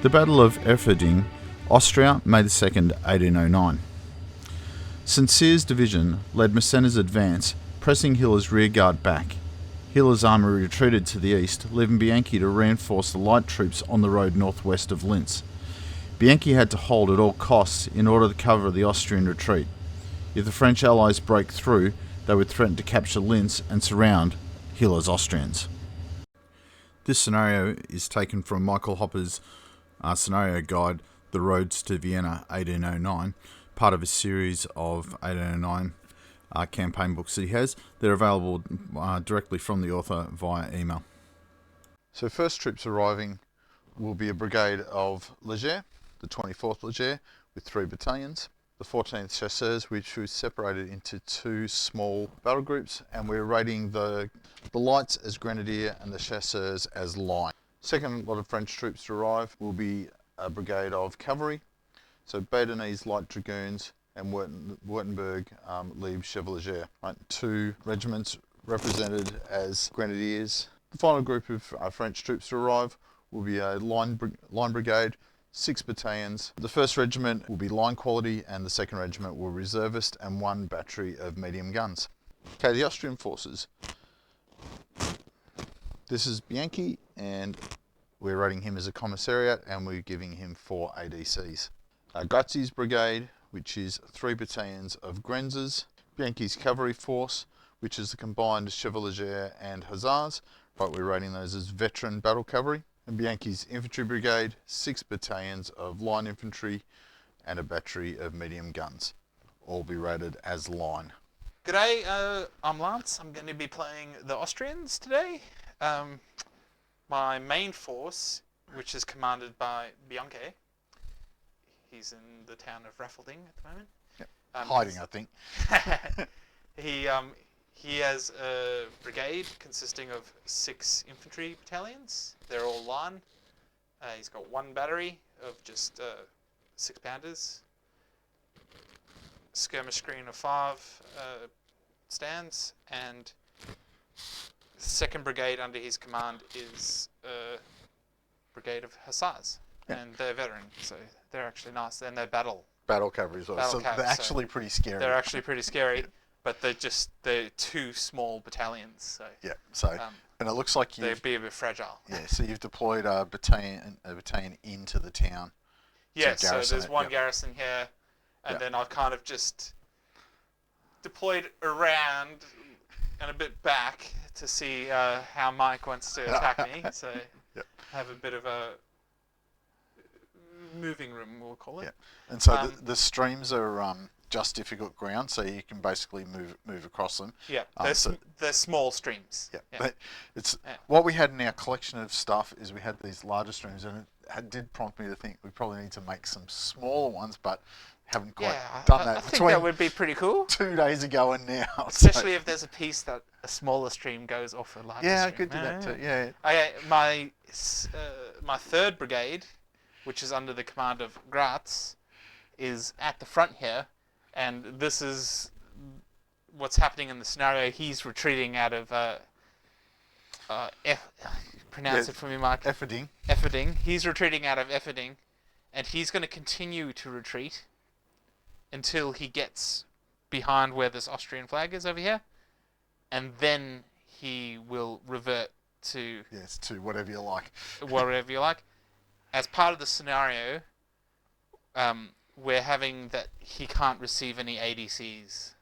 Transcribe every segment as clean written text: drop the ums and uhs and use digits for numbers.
The Battle of Eferding, Austria, May 2nd, 1809. St Cyr's division led Massena's advance, pressing Hiller's rearguard back. Hiller's army retreated to the east, leaving Bianchi to reinforce the light troops on the road northwest of Linz. Bianchi had to hold at all costs in order to cover the Austrian retreat. If the French allies broke through, they would threaten to capture Linz and surround Hiller's Austrians. This scenario is taken from Michael Hopper's scenario guide, The Roads to Vienna 1809, part of a series of 1809 campaign books that he has. They're available directly from the author via email. So first troops arriving will be a brigade of Leger, the 24th Leger, with 3 battalions. The 14th Chasseurs, which was separated into 2 small battle groups, and we're rating the lights as grenadier and the chasseurs as line. Second lot of French troops to arrive will be a brigade of cavalry, so Badenese light dragoons and Württemberg Liebe Chevalier. Right, 2 regiments represented as grenadiers. The final group of French troops to arrive will be a line brigade, 6 battalions. The first regiment will be line quality and the second regiment will reservist and 1 battery of medium guns. Okay, the Austrian forces. This is Bianchi and we're rating him as a commissariat and we're giving him 4 ADCs. Grazzi's brigade, which is 3 battalions of Grenzers. Bianchi's cavalry force, which is the combined Chevalier and Hussars. Right, we're rating those as veteran battle cavalry. And Bianchi's infantry brigade, 6 battalions of line infantry and a battery of medium guns. All be rated as line. G'day, I'm Lance. I'm going to be playing the Austrians today. My main force, which is commanded by Bianchi, he's in the town of Eferding at the moment. Yep. Hiding, I think. He has a brigade consisting of 6 infantry battalions. They're all line. He's got 1 battery of just 6 pounders. Skirmish screen of 5 stands, and second brigade under his command is a brigade of Hussars. Yep. And they're veteran, so they're actually nice. And they're battle cavalry as well. So they're actually pretty scary. They're actually pretty scary. But they're 2 small battalions, so yeah. So and it looks like they'd be a bit fragile. Yeah. So you've deployed a battalion into the town. Yeah. So there's 1 garrison here, and then I've kind of just deployed around and a bit back to see how Mike wants to attack me. So have a bit of a moving room, we'll call it. Yeah. And so the streams are just difficult ground, so you can basically move across them. Yeah, they're small streams. Yeah, but it's what we had in our collection of stuff is we had these larger streams, and it did prompt me to think we probably need to make some smaller ones, but haven't quite done that. I think that would be pretty cool. 2 days ago and now. Especially if there's a piece that a smaller stream goes off a larger stream. Yeah, I could do that too. Yeah. Okay, my 3rd brigade, which is under the command of Graz, is at the front here. And this is what's happening in the scenario. He's retreating out of pronounce it for me, Mark. Eferding. Eferding. He's retreating out of Eferding, and he's going to continue to retreat until he gets behind where this Austrian flag is over here, and then he will revert to to whatever you like. Whatever you like. As part of the scenario, we're having that he can't receive any ADCs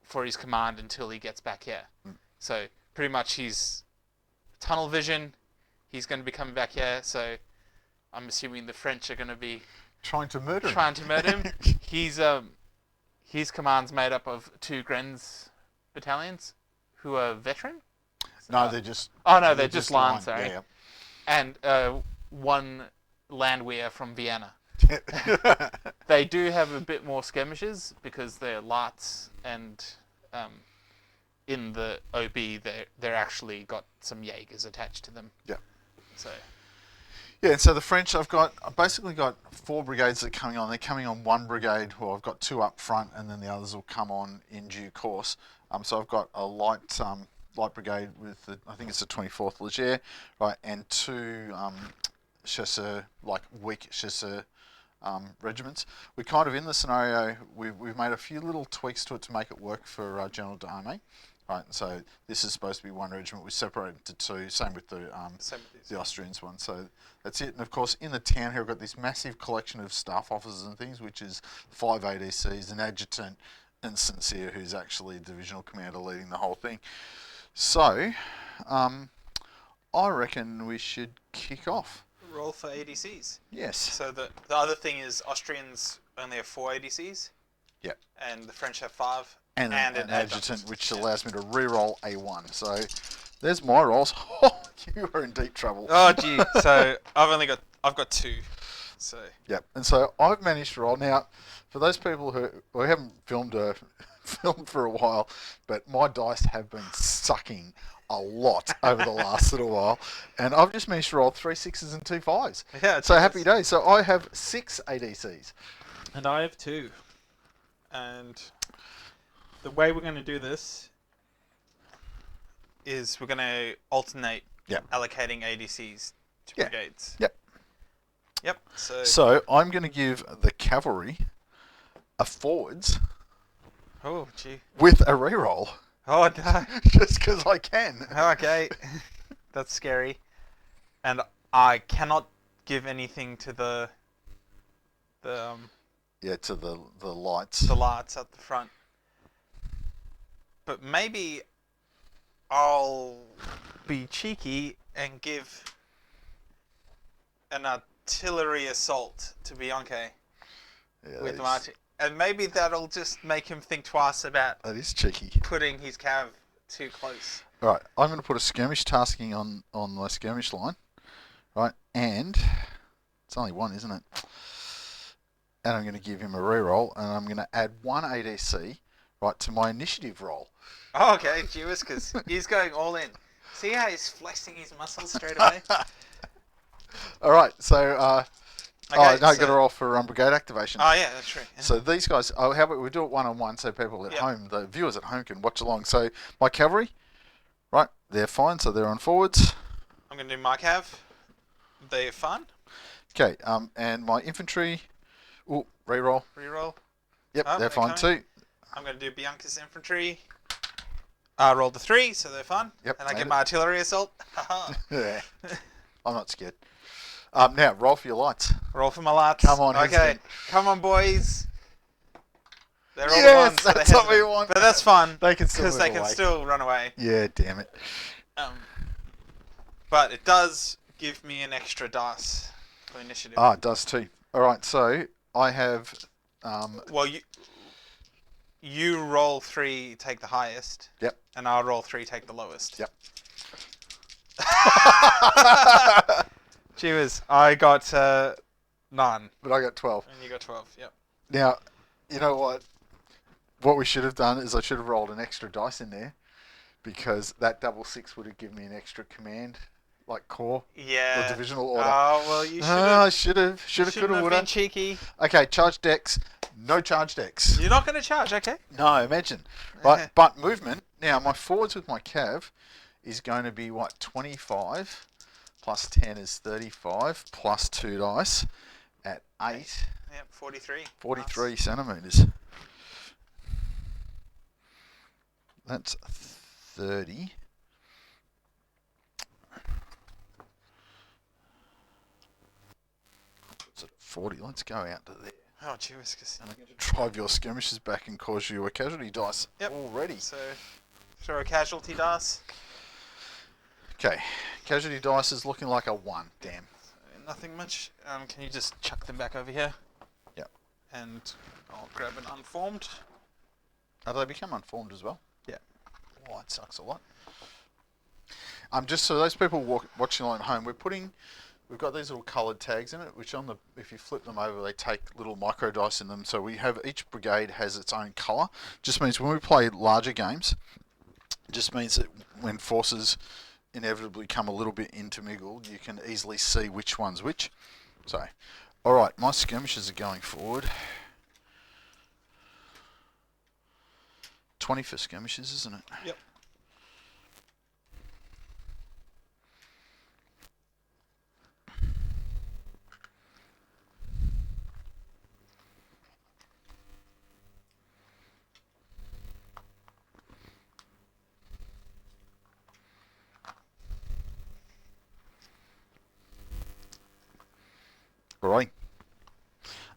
for his command until he gets back here. So pretty much he's tunnel vision. He's going to be coming back here. So I'm assuming the French are going to be trying to murder him. His command's made up of 2 Grenz battalions who are veteran. No, they're just. Oh no, they're just line. Sorry. Yeah. And 1 Landwehr from Vienna. They do have a bit more skirmishes because they're lights, and in the OB they're actually got some Jaegers attached to them. Yeah. So. Yeah, and so the French, I've basically got 4 brigades that are coming on. They're coming on 1 brigade. Well, I've got 2 up front, and then the others will come on in due course. So I've got a light light brigade with the, I think it's the 24th Leger, right, and 2 chasseur, like weak chasseur regiments. We're kind of in the scenario. We've made a few little tweaks to it to make it work for General d'Armee. Right, so this is supposed to be 1 regiment. We separated into 2. Same with the Austrians one. So that's it. And of course, in the town here, we've got this massive collection of staff officers and things, which is 5 ADCs, an adjutant, and Sincere, who's actually divisional commander leading the whole thing. So, I reckon we should kick off. Roll for ADCs. Yes. So the other thing is Austrians only have 4 ADCs. Yep. And the French have 5. And an adjutant, which allows me to re-roll a 1. So there's my rolls. Oh, you are in deep trouble. Oh gee. So I've got 2. So. Yep. And so I've managed to roll. Now, for those people who we haven't filmed for a while, but my dice have been sucking a lot over the last little while, and I've just managed to roll 3 6s and 2 5s. Yeah. So happy days. So I have 6 ADCs. And I have 2. And the way we're going to do this is we're going to alternate allocating ADCs to brigades. Yep. Yep. So I'm going to give the cavalry a forwards. Oh, gee. With a reroll. Oh, no. Just because I can. Okay. That's scary. And I cannot give anything to the to the lights. The lights at the front. But maybe I'll be cheeky and give an artillery assault to Bianca with Marty. And maybe that'll just make him think twice about that is cheeky. Putting his cav too close. Right, I'm going to put a skirmish tasking on my skirmish line. Right, and it's only 1, isn't it? And I'm going to give him a reroll, and I'm going to add 1 ADC, right, to my initiative roll. Oh, okay, Jewish, because he's going all in. See how he's flexing his muscles straight away? All right, so okay, got to roll for brigade activation. Oh yeah, that's right. Yeah. So these guys, how about we do it 1-on-1 so people at home, the viewers at home, can watch along. So my cavalry, right, they're fine, so they're on forwards. I'm going to do my cav. They're fun. Okay, and my infantry, reroll. Reroll. Yep, they're fine too. I'm going to do Bianca's infantry. I rolled a 3, so they're fun. Yep. And I get my artillery assault. Yeah. I'm not scared. Now, roll for your lights. Roll for my lights. Come on. Okay. Instant. Come on, boys. They're all yes, the ones that's what we want. But that's fun. They can still because they can still run away. Yeah, damn it. But it does give me an extra dice for initiative. Ah, it does too. All right, so I have. Well, you roll 3, take the highest. Yep. And I'll roll 3, take the lowest. Yep. Gee whiz, I got 9. But I got 12. And you got 12, yep. Now, you know what? What we should have done is I should have rolled an extra dice in there, because that 6 would have given me an extra command, like corps or divisional order. Oh, well, you should have. Should have, could have, would have. Been cheeky. Okay, charge decks. No charge decks. You're not going to charge, okay? No, imagine. Right, but movement. Now, my forwards with my cav is going to be, 25 plus 10 is 35 plus 2 dice at 8. Yep, 43. 43 centimetres. That's 30. It's at 40. Let's go out to there. Oh, gee whiz. And I'm going to drive your skirmishes back and cause you a casualty dice already. So, throw a casualty dice. Okay, casualty dice is looking like a 1. Damn. Nothing much. Can you just chuck them back over here? Yep. And I'll grab an unformed. Have they become unformed as well? Yeah. Oh, that sucks a lot. Just so those people watching along at home, we've got these little coloured tags in it, which if you flip them over, they take little micro dice in them. So we have, each brigade has its own colour. Just means when we play larger games, it just means that when forces inevitably come a little bit intermingled, you can easily see which one's which. So, alright, my skirmishes are going forward. 20 for skirmishes, isn't it? Yep.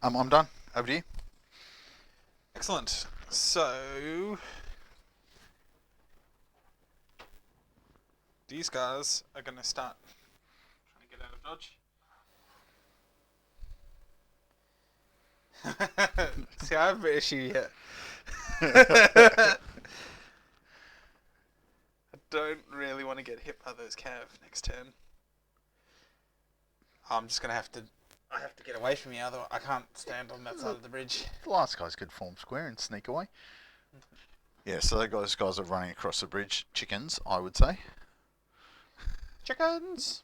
I'm done. Over to you. Excellent. So these guys are going to start trying to get out of dodge. See, I have an issue here. I don't really want to get hit by those cav next turn. I'm just going to have to... I have to get away from you, otherwise I can't stand on that side of the bridge. The last guys could form square and sneak away. Yeah, so those guys are running across the bridge. Chickens, I would say. Chickens!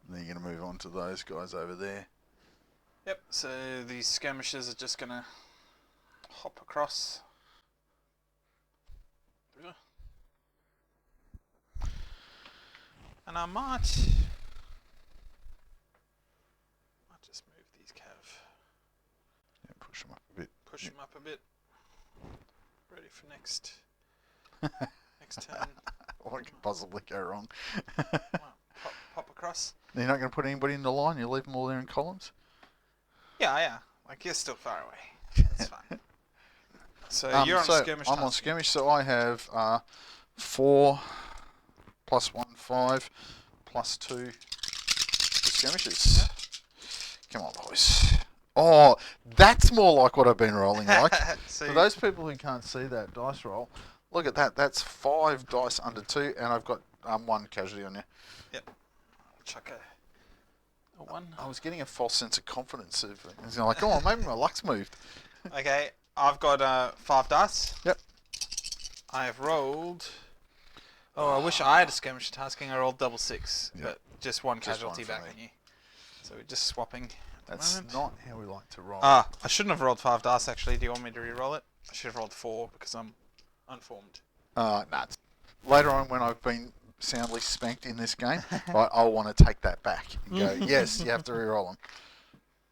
And then you're going to move on to those guys over there. Yep, so these skirmishers are just going to hop across. And I might just move these cav. Yeah, push them up a bit. Push them up a bit. Ready for next turn. What could possibly go wrong? Pop across. You're not going to put anybody in the line? You leave them all there in columns? Yeah. Like, you're still far away. That's fine. So you're on skirmish. I'm on skirmish, so I have 4 plus 1, 5 plus 2 for skirmishes. Yeah. Come on, boys. Oh, that's more like what I've been rolling like. So For those people who can't see that dice roll, look at that. That's 5 dice under 2, and I've got 1 casualty on you. Yep. Chuck a 1. I was getting a false sense of confidence. It's like, oh, maybe my luck's moved. Okay, I've got 5 dice. Yep. I have rolled... Oh, I wish I had a skirmish tasking. I rolled double 6, Yep. but just 1 Just casualty one for back me. on you. So we're just swapping at the That's moment. not how we like to roll. I shouldn't have rolled 5 dice actually. Do you want me to re-roll it? I should have rolled 4 because I'm unformed. Nah. Later on, when I've been soundly spanked in this game, right, I'll want to take that back and go, yes, you have to re-roll them.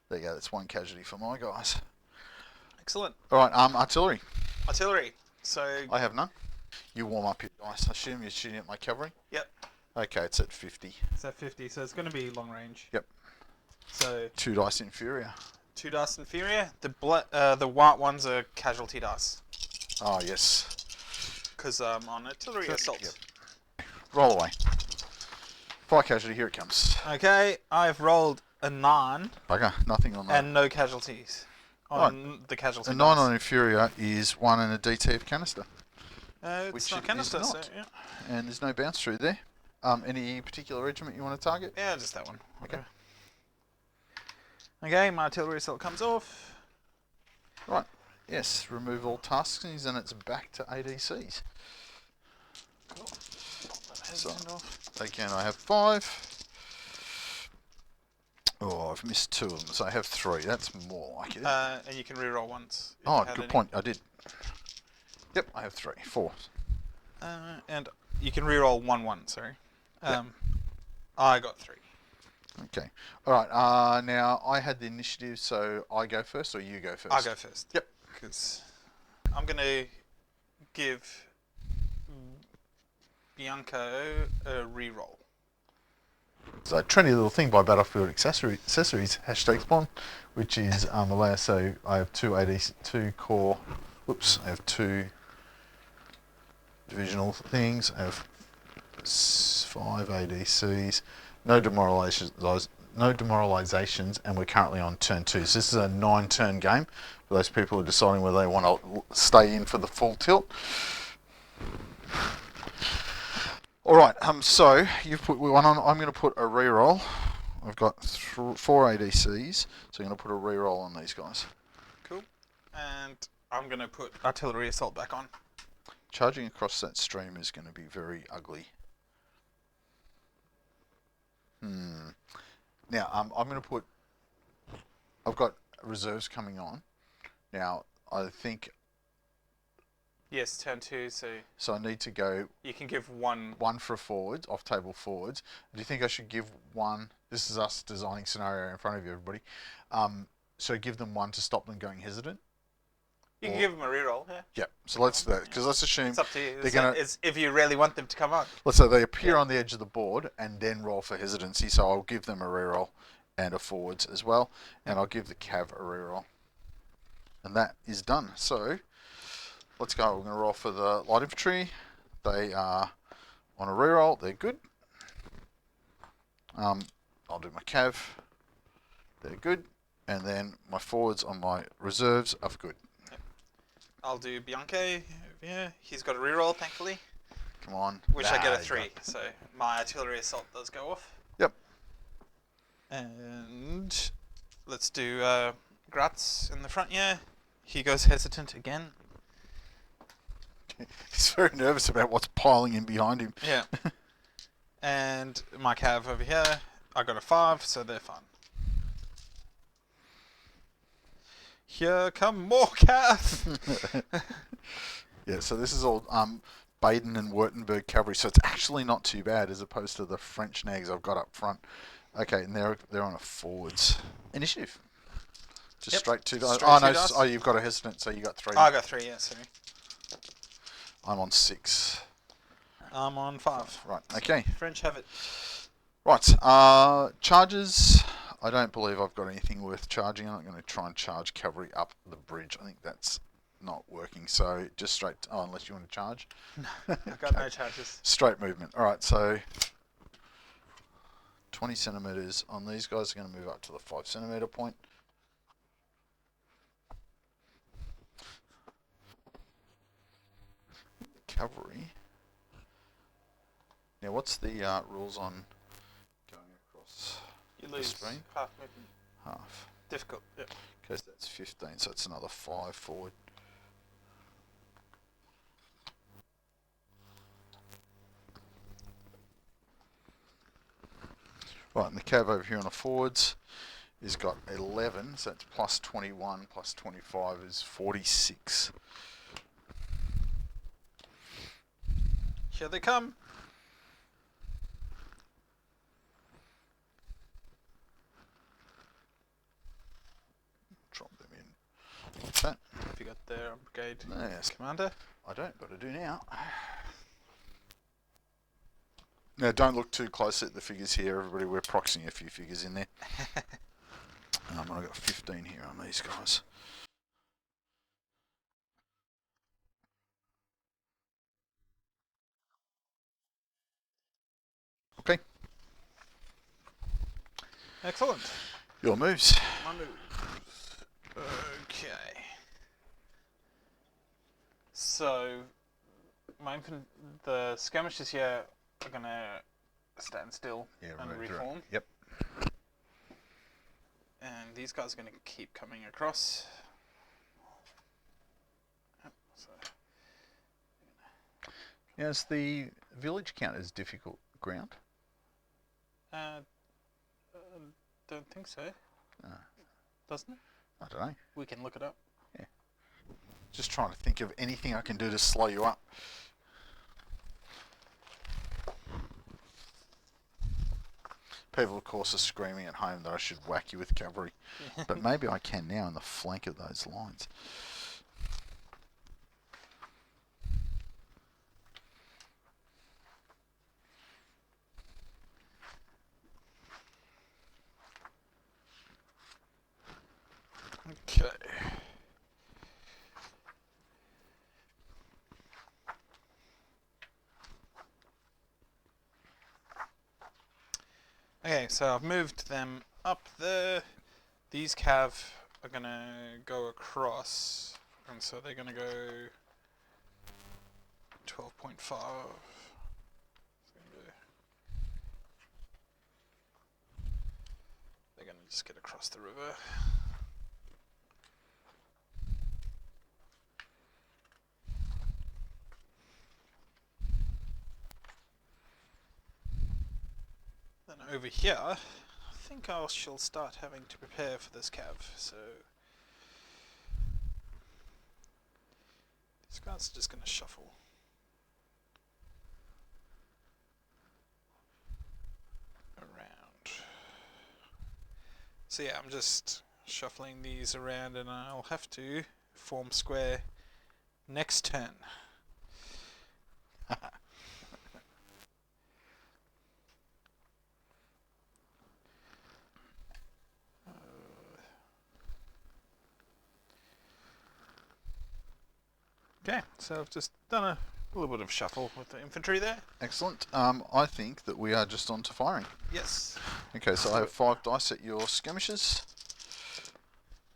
There you go. That's 1 casualty for my guys. Excellent. All right, artillery. Artillery. So I have none. You warm up your dice. I assume you're shooting at my cavalry? Yep. Okay, it's at 50. It's at 50, so it's going to be long range. Yep. So 2 dice inferior. 2 dice inferior. The white ones are casualty dice. Oh, yes. Because I'm on artillery assault. Yep. Roll away. 5 casualty, here it comes. Okay, I've rolled a 9 Bugger, nothing on that. and no casualties on the casualty A 9 dice. on inferior is 1 and a DT of canister. It's which not it canister, is so not. yeah. And there's no bounce through there. Any particular regiment you want to target? Yeah, just that one. Okay. Okay, my artillery assault comes off. Right. Yes, remove all tasks and it's back to ADCs. Cool. So, again, I have 5. Oh, I've missed 2 of them, so I have 3. That's more like it. And you can reroll once. if Oh, you had good any. point. I did. Yep, I have 3. 4. And you can reroll 1/1. Sorry. Yep. I got 3. Okay. All right. Now, I had the initiative, so I go first or you go first? I'll go first. Yep. Because I'm going to give Bianco a reroll. So, trendy little thing by Battlefield Accessories, #spawn, which is allow. So, I have 2 ADC, 2 core. Whoops, I have 2 divisional things. I have 5 ADCs. No demoralizations, and we're currently on turn 2. So, this is a 9-turn game for those people who are deciding whether they want to stay in for the full tilt. All right, so you've put 1 on. I'm going to put a reroll. I've got 4 ADCs, so I'm going to put a reroll on these guys. Cool. And I'm going to put artillery assault back on. Charging across that stream is going to be very ugly. Now, I'm going to put... I've got reserves coming on. Now, I think... Yes, turn 2, so So I need to go you can give 1. 1 for forwards, off-table forwards. Do you think I should give 1... This is us designing scenario in front of you, everybody. So give them 1 to stop them going hesitant? You can Or- give them a reroll, yeah. Yeah, so let's do that, because let's assume... It's up to you. They're gonna- It's if you really want them to come on. Let's say they appear on the edge of the board and then roll for hesitancy, so I'll give them a reroll and a forwards as well, and I'll give the cav a reroll. And that is done. So let's go. We're going to roll for the light infantry. They are on a reroll. They're good. I'll do my cav. They're good. And then my forwards on my reserves are good. Yep. I'll do Bianche. Yeah, he's got a reroll, thankfully. Come on. Which I get a 3. So my artillery assault does go off. Yep. And let's do Gratz in the front. Yeah, he goes hesitant again. He's very nervous about what's piling in behind him. Yeah. And my cav over here, I got a 5, so they're fine. Here come more cav. Yeah, so this is all Baden and Württemberg cavalry, so it's actually not too bad as opposed to the French nags I've got up front. Okay, and they're on a forwards initiative. Just straight to dice. Straight 2 no, dice. Oh, you've got a hesitant, so you got 3. Oh, I got 3, yeah, sorry. I'm on 6. I'm on 5. Right, okay. French have it. Right, charges. I don't believe I've got anything worth charging. I'm not going to try and charge cavalry up the bridge. I think that's not working. So just straight. Unless you want to charge. I've got no charges. Straight movement. All right, so 20 centimeters on these guys are going to move up to the 5 centimeter point. Cavalry. Now, what's the rules on going across You the lose screen? half movement. Half. Difficult, yeah. Okay, so that's 15, so it's another 5 forward. Right, and the cav over here on the forwards has got 11, so it's plus 21, plus 25 is 46. Here they come. Drop them in like that. Have you got their brigade Yes, commander? I don't, got to do now. Now, don't look too close at the figures here, everybody. We're proxying a few figures in there. And I've got 15 here on these guys. Okay, Excellent. your moves. My moves. Okay. So, the skirmishers here are going to stand still and reform. Yep. And these guys are going to keep coming across. Yep, so. Yes, the village count is difficult ground. Don't think so. Doesn't it? I don't know. We can look it up. Yeah. Just trying to think of anything I can do to slow you up. People, of course, are screaming at home that I should whack you with cavalry. But maybe I can now in the flank of those lines. Okay. Okay, so I've moved them up there. These cav are going to go across, and so they're going to go 12.5. They're going to just get across the river. Then over here, I think I shall start having to prepare for this cav. So these guys are just going to shuffle. Around. So yeah, I'm just shuffling these around, and I'll have to form square next turn. Okay, so I've just done a little bit of shuffle with the infantry there. Excellent. I think that we are just on to firing. Yes. Okay, so I have 5 dice at your skirmishes.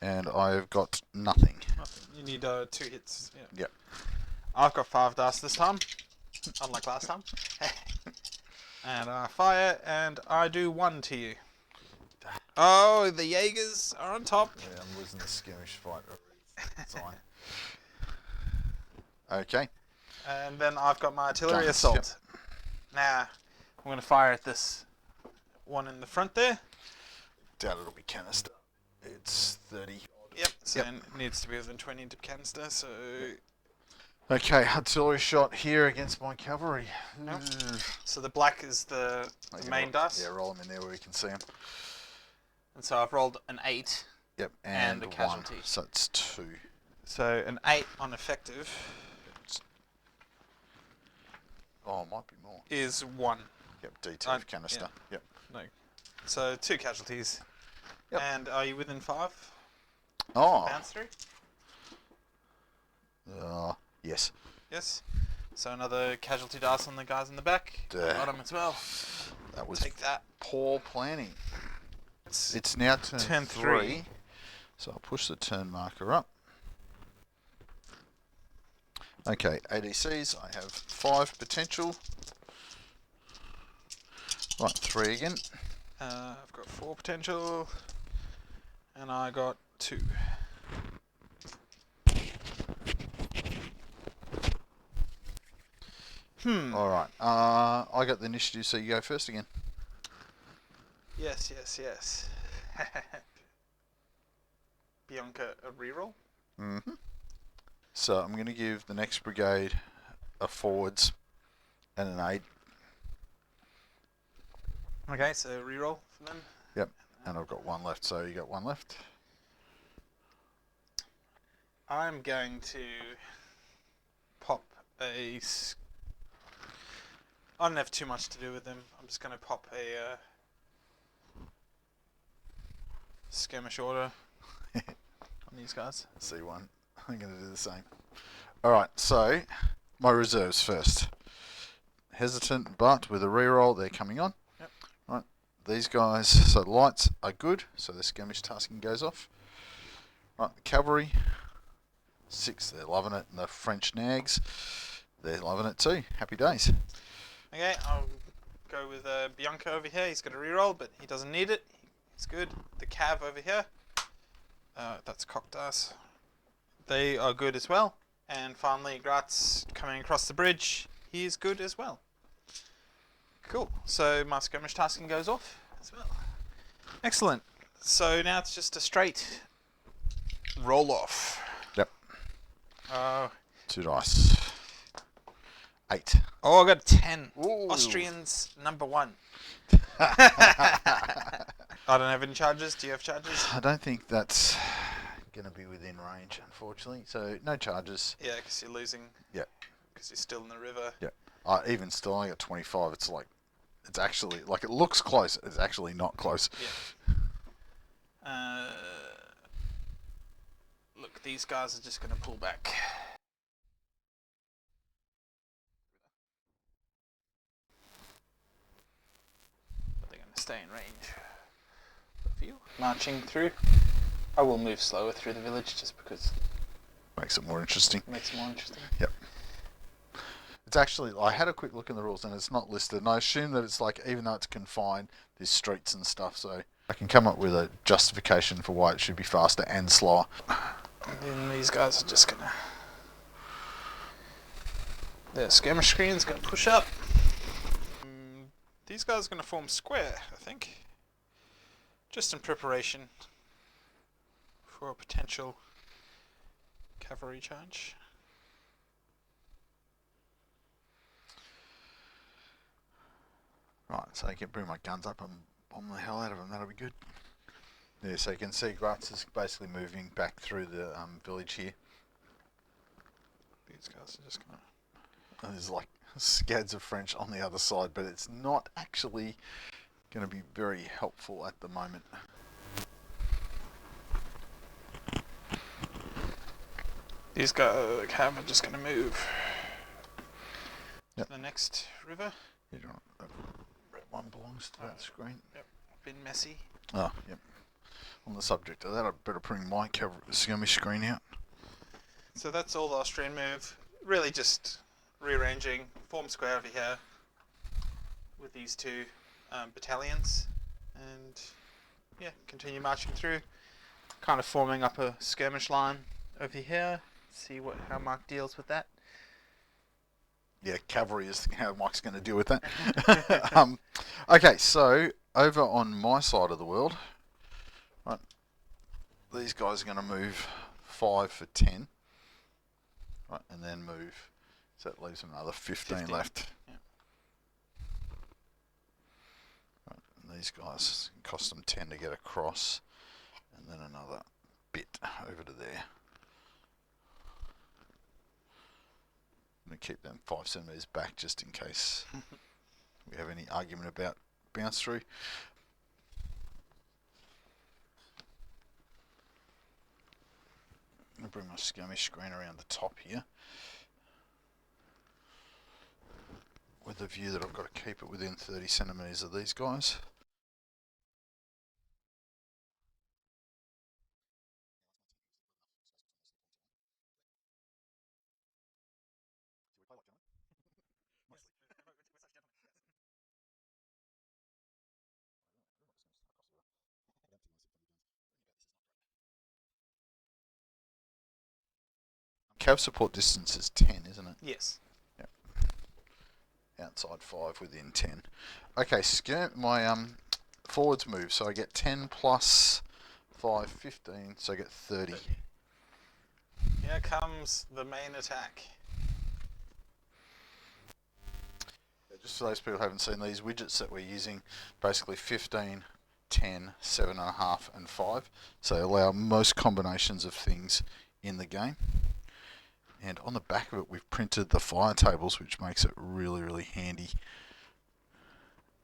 And I've got nothing. Nothing. You need 2 hits. Yeah. Yep. I've got 5 dice this time, unlike last time. And I fire, and I do 1 to you. Oh, the Jaegers are on top. Yeah, I'm losing the skirmish fight. It's fine. Okay. And then I've got my artillery Guns, assault. Now, I'm going to fire at this one in the front there. Doubt it'll be canister. It's 30. Yep, so it needs to be within 20 to canister, so... Okay, artillery shot here against my cavalry. Nope. So the black is the main dice. Yeah, roll them in there where we can see them. And so I've rolled an 8. Yep, And a 1. casualty. So it's 2. So an 8 on effective Oh, it might be more. is 1. Yep, D2 for canister. yeah. Yep. No. So 2 casualties. Yep. And are you within 5? Oh. Bounce through? Yes. Yes. So another casualty dice on the guys in the back. Bottom as well. That was Take that. poor planning. It's now turn 3. So I'll push the turn marker up. Okay, ADCs, I have 5 potential. Right, 3 again. I've got 4 potential. And I got 2. Alright, I got the initiative, so you go first again. Yes. Bianca a reroll. So I'm going to give the next brigade a forwards and an aid. Okay, so reroll for them. Yep, and I've got 1 left, so you got 1 left. I'm going to pop a... I don't have too much to do with them. I'm just going to pop a skirmish order on these guys. C1. I'm going to do the same. Alright, so my reserves first. Hesitant, but with a reroll, they're coming on. Yep. Right, these guys, so lights are good, so the skirmish tasking goes off. Right, the cavalry, 6, they're loving it, and the French nags, they're loving it too. Happy days. Okay, I'll go with Bianca over here. He's got a reroll, but he doesn't need it. He's good. The cav over here, that's cock dice. They are good as well. And finally, Gratz coming across the bridge. He is good as well. Cool. So my skirmish tasking goes off as well. Excellent. So now it's just a straight roll off. Yep. 2 dice. 8. Oh, I got 10. Ooh. Austrians number 1. I don't have any charges. Do you have charges? I don't think that's going to be within range, unfortunately. So no charges. Yeah, because you're losing. Yep. Because you're still in the river. Yep. Even still, I got 25. It's like, it's actually, like it looks close. It's actually not close. Yeah. Look, these guys are just going to pull back. But they're going to stay in range of you. Marching through. I will move slower through the village just because Makes it more interesting. it makes it more interesting. Yep. It's actually, I had a quick look in the rules and it's not listed. And I assume that it's like, even though it's confined, there's streets and stuff. So I can come up with a justification for why it should be faster and slower. And then these guys are just going to... The skirmish screen's going to push up. These guys are going to form square, I think. Just in preparation for a potential cavalry charge. Right, so I can bring my guns up and bomb the hell out of them. That'll be good. Yeah, so you can see Gratz is basically moving back through the village here. These guys are just going to... And there's like scads of French on the other side, but it's not actually going to be very helpful at the moment. These guys are just going to move Yep. to the next river. You don't, that red one belongs to that screen. Yep. Been messy. Oh, yep. On the subject of that, I'd better bring my skirmish screen out. So that's all the Austrian move. Really just rearranging, form square over here with these two battalions, and yeah, continue marching through, kind of forming up a skirmish line over here. See how Mark deals with that. Yeah, cavalry is how Mike's going to deal with that. Okay, so over on my side of the world, right, these guys are going to move 5 for 10, right, and then move. So that leaves them another 15 left. Yeah. Right, and these guys cost them 10 to get across, and then another bit over to there. I'm going to keep them 5 centimetres back just in case we have any argument about bounce through. I'm going to bring my skirmish screen around the top here, with the view that I've got to keep it within 30 centimetres of these guys. Cav support distance is 10, isn't it? Yes. Yep. Outside 5, within 10. Okay, my forwards move, so I get 10 plus 5, 15, so I get 30. Here comes the main attack. Just for those people who haven't seen these widgets that we're using, basically 15, 10, 7.5 and 5. So they allow most combinations of things in the game. And on the back of it we've printed the fire tables, which makes it really, really handy.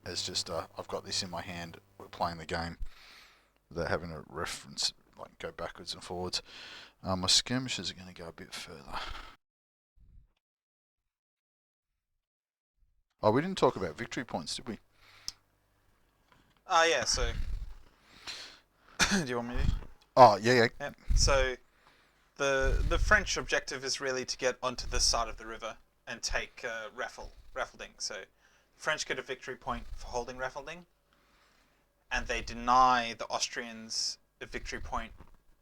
As just, I've got this in my hand, we're playing the game without having a reference, like go backwards and forwards. My skirmishers are going to go a bit further. Oh, we didn't talk about victory points, did we? Yeah, so... Do you want me to? Oh, yeah. Yep. So, the French objective is really to get onto this side of the river and take Eferding. So, French get a victory point for holding Eferding, and they deny the Austrians a victory point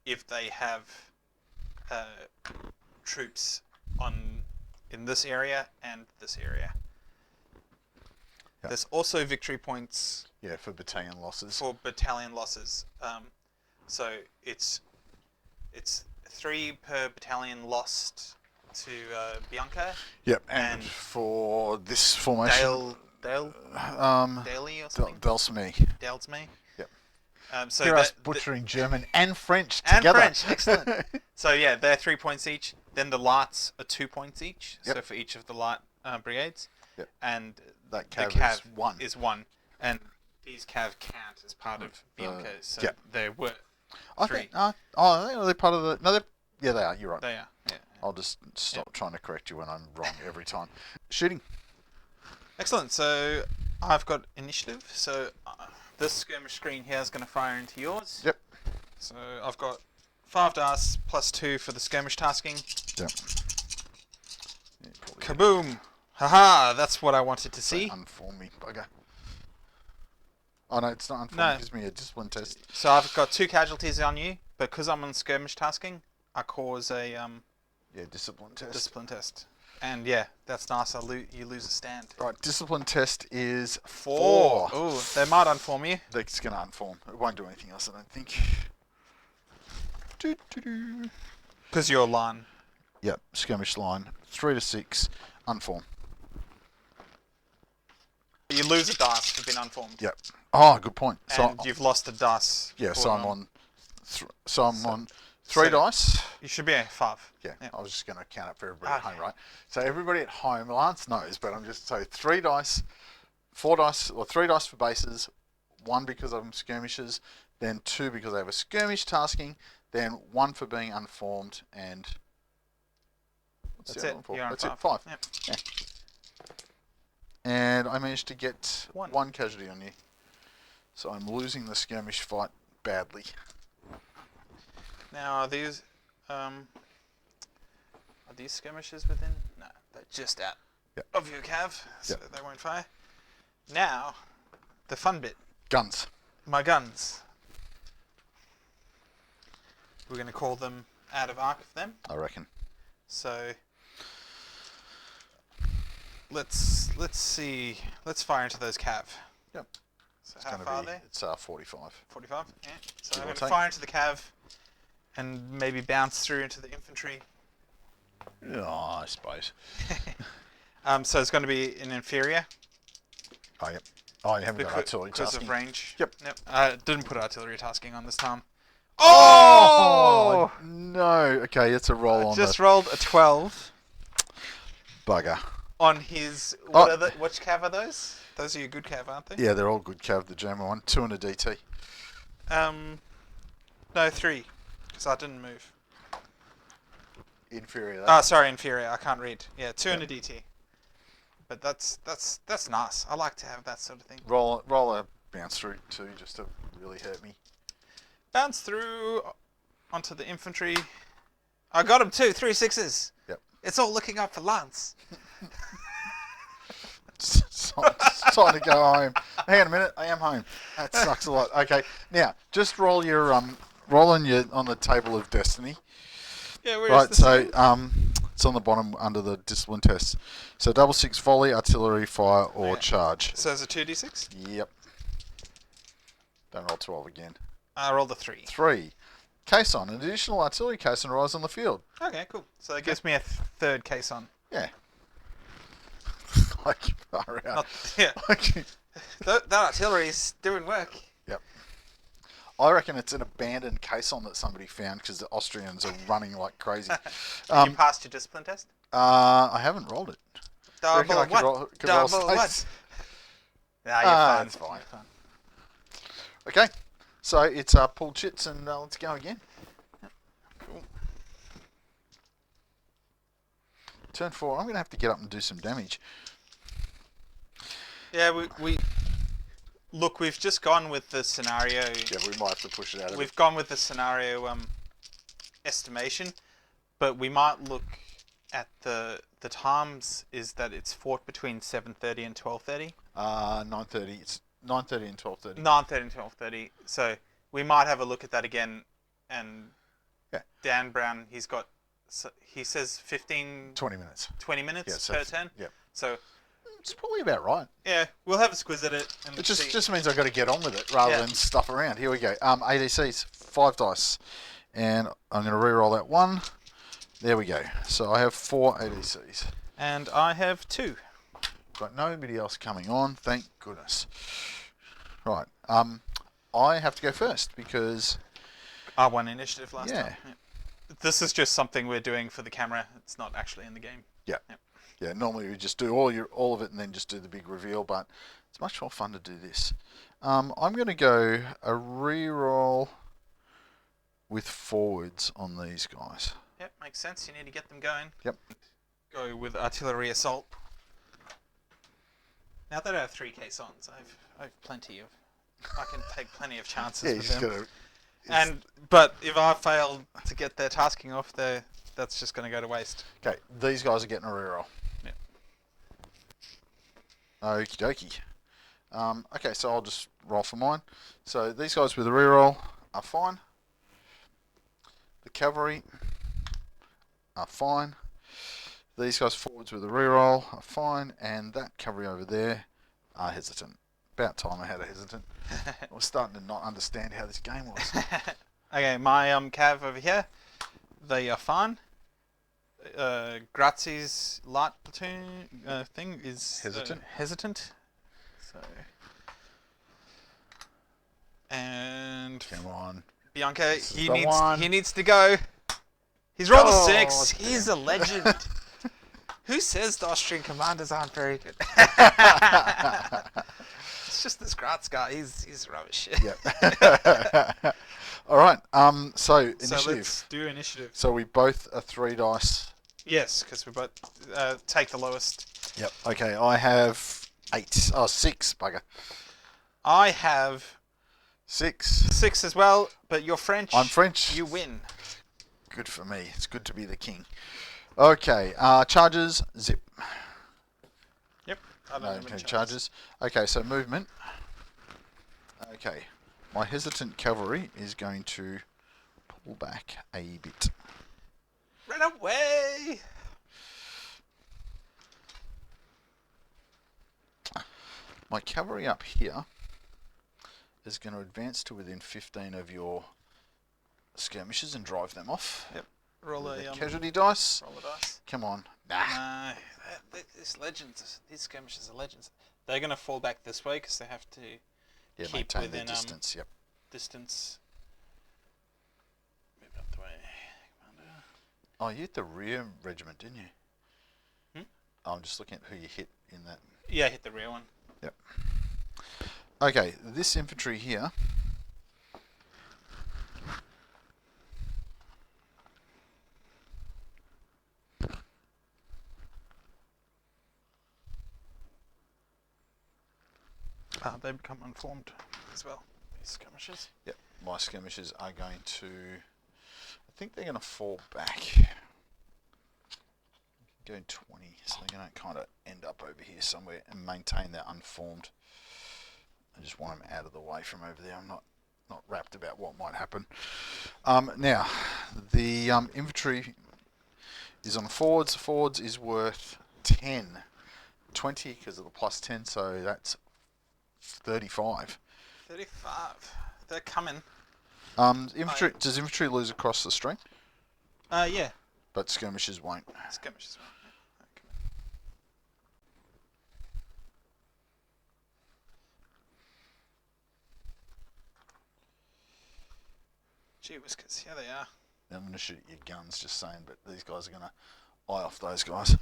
if they have troops in this area and this area. Yep. There's also victory points. Yeah, for battalion losses. For battalion losses. So it's 3 per battalion lost to Bianca. Yep, and for this formation, Daily or something. Delsme. Yep. So Hear us butchering German and French together. And French, excellent. So yeah, they're 3 points each. Then the lights are 2 points each. Yep. So for each of the light brigades. Yep. And that the cav is one. And these cav count as part of Bianca. So yep. there were 3. I think they're part of the. No, yeah, they are. You're right. They are. Yeah. I'll just stop trying to correct you when I'm wrong every time. Shooting. Excellent. So I've got initiative. So this skirmish screen here is going to fire into yours. Yep. So I've got 5 dice plus 2 for the skirmish tasking. Yep. Kaboom! Haha! That's what I wanted to see. Unform me, bugger. Oh no, it's not unform. No. It gives me a discipline test. So I've got 2 casualties on you, but because I'm on skirmish tasking, I cause a discipline test. discipline test. And yeah, that's nice. You lose a stand. Right, discipline test is 4. Ooh, they might unform you. It's going to unform. It won't do anything else, I don't think. Because you're line. Yep, skirmish line. 3 to 6, unform. You lose a dice for being unformed. Yep. Oh, good point. And you've lost a dice. Yeah, so I'm on. On 3 so dice. You should be at 5. Yeah, I was just going to count up for everybody at home, right? So everybody at home, Lance knows, but I'm just so 3 dice, 4 dice, or 3 dice for bases, 1 because I'm skirmishes, then 2 because I have a skirmish tasking, then 1 for being unformed, and That's it. Four. You're on That's five. it. 5. Yep. Yeah. And I managed to get One. one casualty on you. So I'm losing the skirmish fight badly. Now, are these skirmishes within? No, they're just out of your cav, so they won't fire. Now, the fun bit. Guns. My guns. We're going to call them out of arc of them. I reckon. So let's see. Let's fire into those cav. Yep. So how far are they? It's 45. 45. Yeah. So Give I'm or going to take. fire into the cav, and maybe bounce through into the infantry. Oh, I suppose. So it's going to be an inferior. Oh, yep. Oh, you haven't got artillery because tasking. of range. Yep. Didn't put artillery tasking on this time. Oh! No. Okay, it's a roll on Just the rolled a 12 bugger. on his. Which cav are those? Those are your good cav, aren't they? Yeah, they're all good cav, the German one. 2 and a DT. No, 3, because I didn't move. Inferior. Sorry, inferior. I can't read. Yeah, 2 and a DT. But that's nice. I like to have that sort of thing. Roll a bounce through too, just to really hurt me. Bounce through onto the infantry. I got him too. 3 6s. Yep. It's all looking up for Lance. It's time to go home. Hang on a minute, I am home. That sucks a lot. Okay, now just roll your on the table of destiny. Yeah, where Right, is the so it's on the bottom under the discipline test. So 6 volley, artillery, fire, or charge. So it's a 2d6? Yep. Don't roll 12 again. I rolled a 3. 3. Caisson. An additional artillery caisson arrives on the field. Okay, cool. So that gives me a third caisson. Yeah. Like, far out. Yeah. Like, That artillery's doing work. yep. I reckon it's an abandoned caisson that somebody found because the Austrians are running like crazy. You passed your discipline test? I haven't rolled it. Double I could roll what? Nah, you're fine. It's fine. You're fine. Okay, so it's pull chits and let's go again. Cool. Turn 4. I'm going to have to get up and do some damage. Yeah, we've just gone with the scenario. Yeah, we might have to push it out a We've gone with the scenario estimation, but we might look at the times. Is that it's fought between 7:30 and 12:30? 9:30. It's 9:30 and 12:30. 9:30 and 12:30. So we might have a look at that again. And Dan Brown, he says 15, 20 minutes. 20 minutes Yeah, so per turn. Yep. So It's probably about right. yeah, we'll have a squiz at it. And It see. just means I've got to get on with it rather than stuff around. Here we go. ADCs, 5 dice. And I'm going to re-roll that 1. There we go. So I have 4 ADCs. And I have 2. Got nobody else coming on, thank goodness. Right. I have to go first because... I won initiative last Yeah. time. Yeah. This is just something we're doing for the camera. It's not actually in the game. Yeah. Yep. Yeah, normally we just do all of it and then just do the big reveal, but it's much more fun to do this. I'm going to go a re-roll with forwards on these guys. Yep, makes sense. You need to get them going. Yep. Go with artillery assault. Now that I have 3 caissons, I've plenty of. I can take plenty of chances Yeah, you with just them. got to... But if I fail to get their tasking off, that's just going to go to waste. Okay, these guys are getting a re-roll. Yep. Okie dokie. Okay, so I'll just roll for mine. So these guys with a re-roll are fine. The cavalry are fine. These guys forwards with a re-roll are fine. And that cavalry over there are hesitant. About time I had a hesitant. I was starting to not understand how this game was. Okay, my cav over here, they are fine. Grazi's light platoon thing is Hesitant. So, and Come on. Bianca, This is the one. he needs to go. He's rolled Oh, a 6. damn. He's a legend. Who says the Austrian commanders aren't very good? It's just this Graz guy. He's rubbish. Yep. All right. So So initiative. let's do initiative. So we both are 3 dice. Yes, because we both take the lowest. Yep. Okay, I have 8. Oh, 6, bugger. I have 6. 6 as well, but you're French. I'm French. You win. Good for me. It's good to be the king. Okay, charges, zip. Yep. I don't have Okay, any charges. Okay, so movement. Okay, my hesitant cavalry is going to pull back a bit. Run away! My cavalry up here is going to advance to within 15 of your skirmishers and drive them off. Yep. Roll a casualty dice. Roll a dice. Come on. Nah. No, these skirmishes are legends. They're going to fall back this way because they have to keep maintain within their distance. Yep. distance. Move up the way, Commander. Oh, you hit the rear regiment, didn't you? I'm just looking at who you hit in that. Yeah, I hit the rear one. Yep. Okay, this infantry here. They become unformed as well, these skirmishes. Yep, my skirmishers are going to. I think they're going to fall back. Go 20, so they're going to kind of end up over here somewhere and maintain their unformed. I just want them out of the way from over there. I'm not rapt about what might happen. Now, the infantry is on forwards. Forwards is worth 10. 20 because of the plus 10, so that's 35. 35. They're coming. Infantry. Does infantry lose across the stream? Yeah. But skirmishers won't. Skirmishes won't. Gee whiskers, here they are. I'm going to shoot your guns, just saying, but these guys are going to eye off those guys.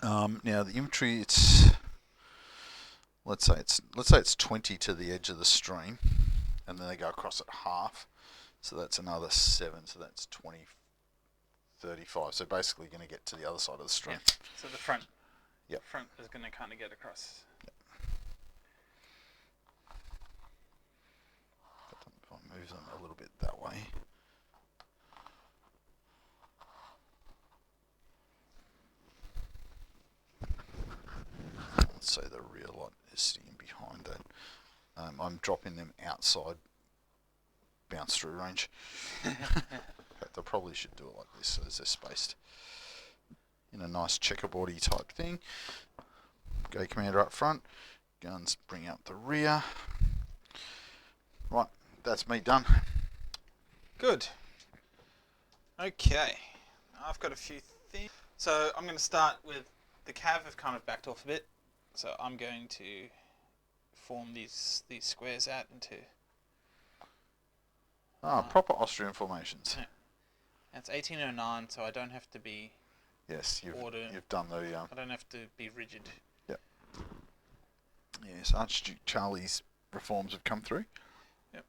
Now the infantry, it's let's say it's 20 to the edge of the stream, and then they go across at half, so that's another 7, so that's 20, 35. So basically, going to get to the other side of the stream. Yeah. So the front. Yep. Front is going to kind of get across. Yep. If I move them a little bit that way. Let's say the rear lot is sitting behind that. I'm dropping them outside bounce through range. In fact, I probably should do it like this so as they're spaced in a nice checkerboardy type thing. Go commander up front, guns bring out the rear. Right, that's me done. Good. Okay. I've got a few things. So I'm going to start with the cav have kind of backed off a bit. So I'm going to form these squares out into... Proper Austrian formations. Yeah. It's 1809, so I don't have to be... Yes, you've done the... I don't have to be rigid. Yep. Yes, Archduke Charlie's reforms have come through. Yep.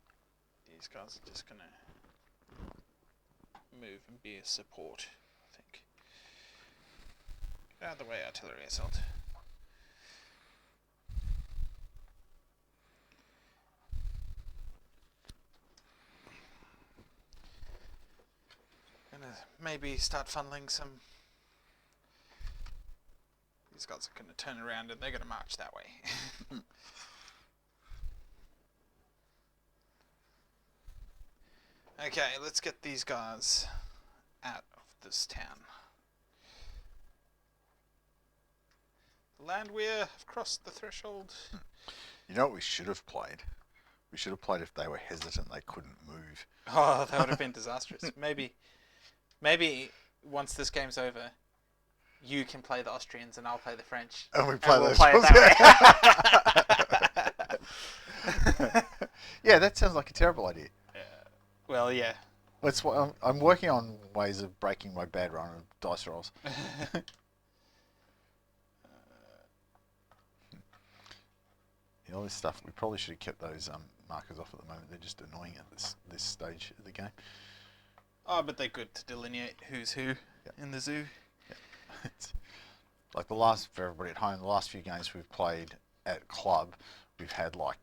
These guys are just going to move and be a support, I think. Get out of the way, artillery assault. Gonna maybe start funneling some. These guys are gonna turn around and they're gonna march that way. Okay, let's get these guys out of this town. The Landwehr have crossed the threshold. You know what we should have played? We should have played if they were hesitant, they couldn't move. Oh, that would have been disastrous. Maybe once this game's over, you can play the Austrians and I'll play the French. And we play we'll those play it that way. Yeah, that sounds like a terrible idea. Well, yeah. That's what I'm working on ways of breaking my bad run of dice rolls. All this stuff, we probably should have kept those markers off at the moment. They're just annoying at this stage of the game. Oh, but they're good to delineate who's who. in the zoo. It's like for everybody at home, the last few games we've played at club, we've had like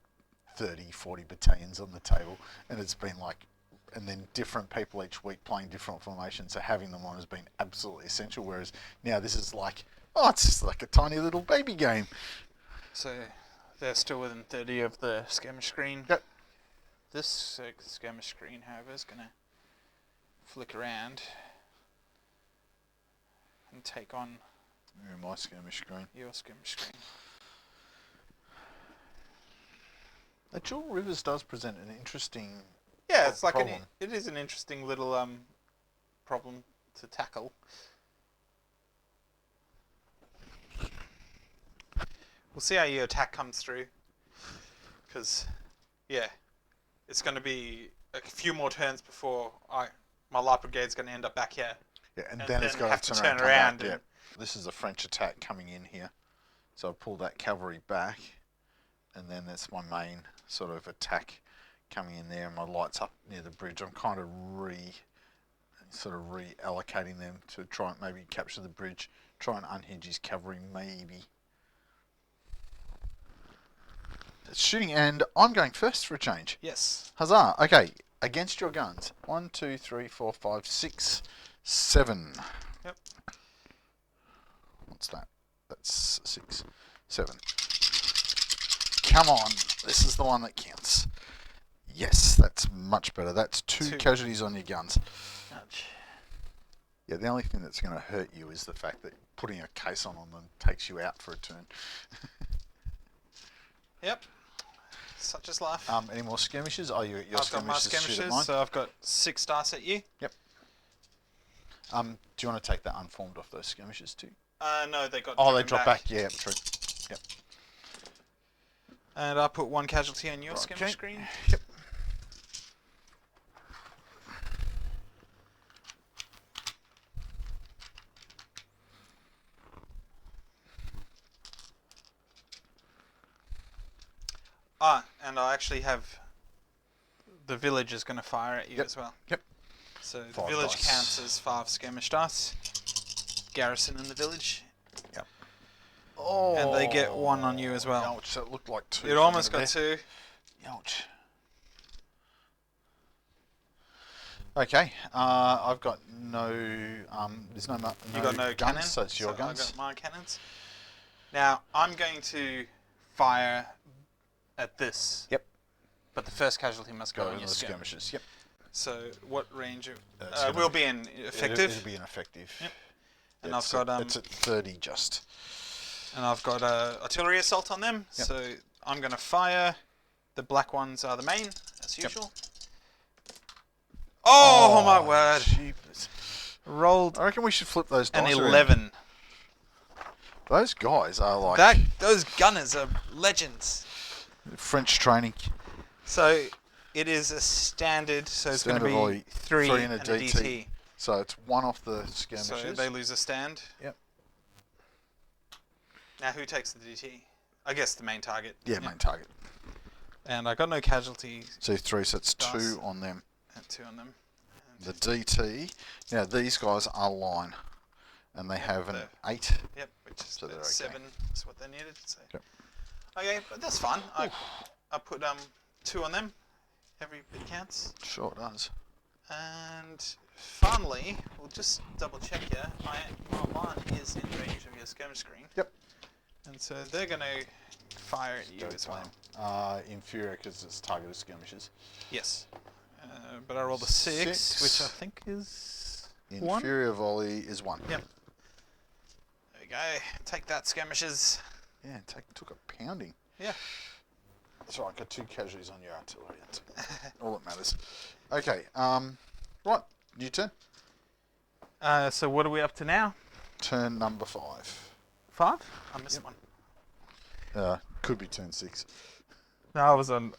30, 40 battalions on the table, and it's been like, and then different people each week playing different formations, so having them on has been absolutely essential, whereas now this is like, oh, it's just like a tiny little baby game. So they're still within 30 of the skirmish screen. Yep. This skirmish screen, however, is going to flick around and take on My skirmish screen. your skirmish screen. The Jewel Rivers does present an interesting Yeah, it's like problem. it is an interesting little problem to tackle. We'll see how your attack comes through, because yeah, it's going to be a few more turns before my light brigade's going to end up back here. Yeah, and then it's got have to to turn turn around. around Yeah. This is the French attack coming in here. So I'll pull that cavalry back, and then that's my main sort of attack coming in there, and my lights up near the bridge. I'm kind of reallocating them to try and maybe capture the bridge, try and unhinge his cavalry maybe. It's shooting, and I'm going first for a change. Yes. Huzzah! Okay, against your guns. 1, 2, 3, 4, 5, 6, 7. Yep. What's that? That's 6, 7. Come on, this is the one that counts. Yes, that's much better. That's two casualties on your guns. Ouch. Yeah, the only thing that's going to hurt you is the fact that putting a case on them takes you out for a turn. Yep. Such is life. Any more skirmishes? Oh, your I've got my skirmishes shoot at skirmishes, mine? so I've got 6 dice at you. Yep. Do you want to take that unformed off those skirmishes too? No, they got. Oh, they drop back. Yeah, true. Yep. And I put 1 casualty on your skirmish screen. Yep. And I actually have the village is going to fire at you as well. Yep. So the 5 village dice. counts as 5 skirmish dice. Garrison in the village. Yep. Oh. And they get 1 on you as well. Ouch, that looked like 2. It almost got 2. Ouch. Okay, I've got no, there's no, You got no guns, cannon, so it's your so guns. I got my cannons. Now I'm going to fire at this. Yep. But the first casualty must go Go on to your the skirmish. skirmishes, yep. So what range? It's gonna will be an effective. It'll be an effective. Yep. And Yeah, I've got it's at 30 just. And I've got artillery assault on them. Yep. So I'm going to fire. The black ones are the main, as Yep. usual. Oh, my word! Jeepers. Rolled I reckon we should flip those an dice around. 11. Those guys are like Those gunners are legends. French training. So it is a standard. So it's going to Standard volley, be 3 and a DT. DT. So it's 1 off the skirmishes. So they lose a stand. Yep. Now who takes the DT? I guess the main target. Yeah, main target. And I got no casualties. So 3, so it's Dice. 2 on them. And 2 on them. And The DT, now these guys are line, and they have an they're- 8. Yep, which is So they're about okay. 7 is what they needed. So. Yep. Okay, but that's fun. I put 2 on them. Every bit counts. Sure does. And finally, we'll just double check here. My line is in range of your skirmish screen. Yep. And so they're going to fire at you as well. Inferior because it's targeted skirmishes. Yes. But I rolled a 6, 6. which I think is 1. Inferior volley is 1. Yep. There we go. Take that, skirmishes. Yeah, took a pounding. Yeah. That's right, I got 2 casualties on your artillery. That's all that matters. Okay, right, new turn. So what are we up to now? Turn number 5. 5? I missed one. Could be turn 6. No, I was on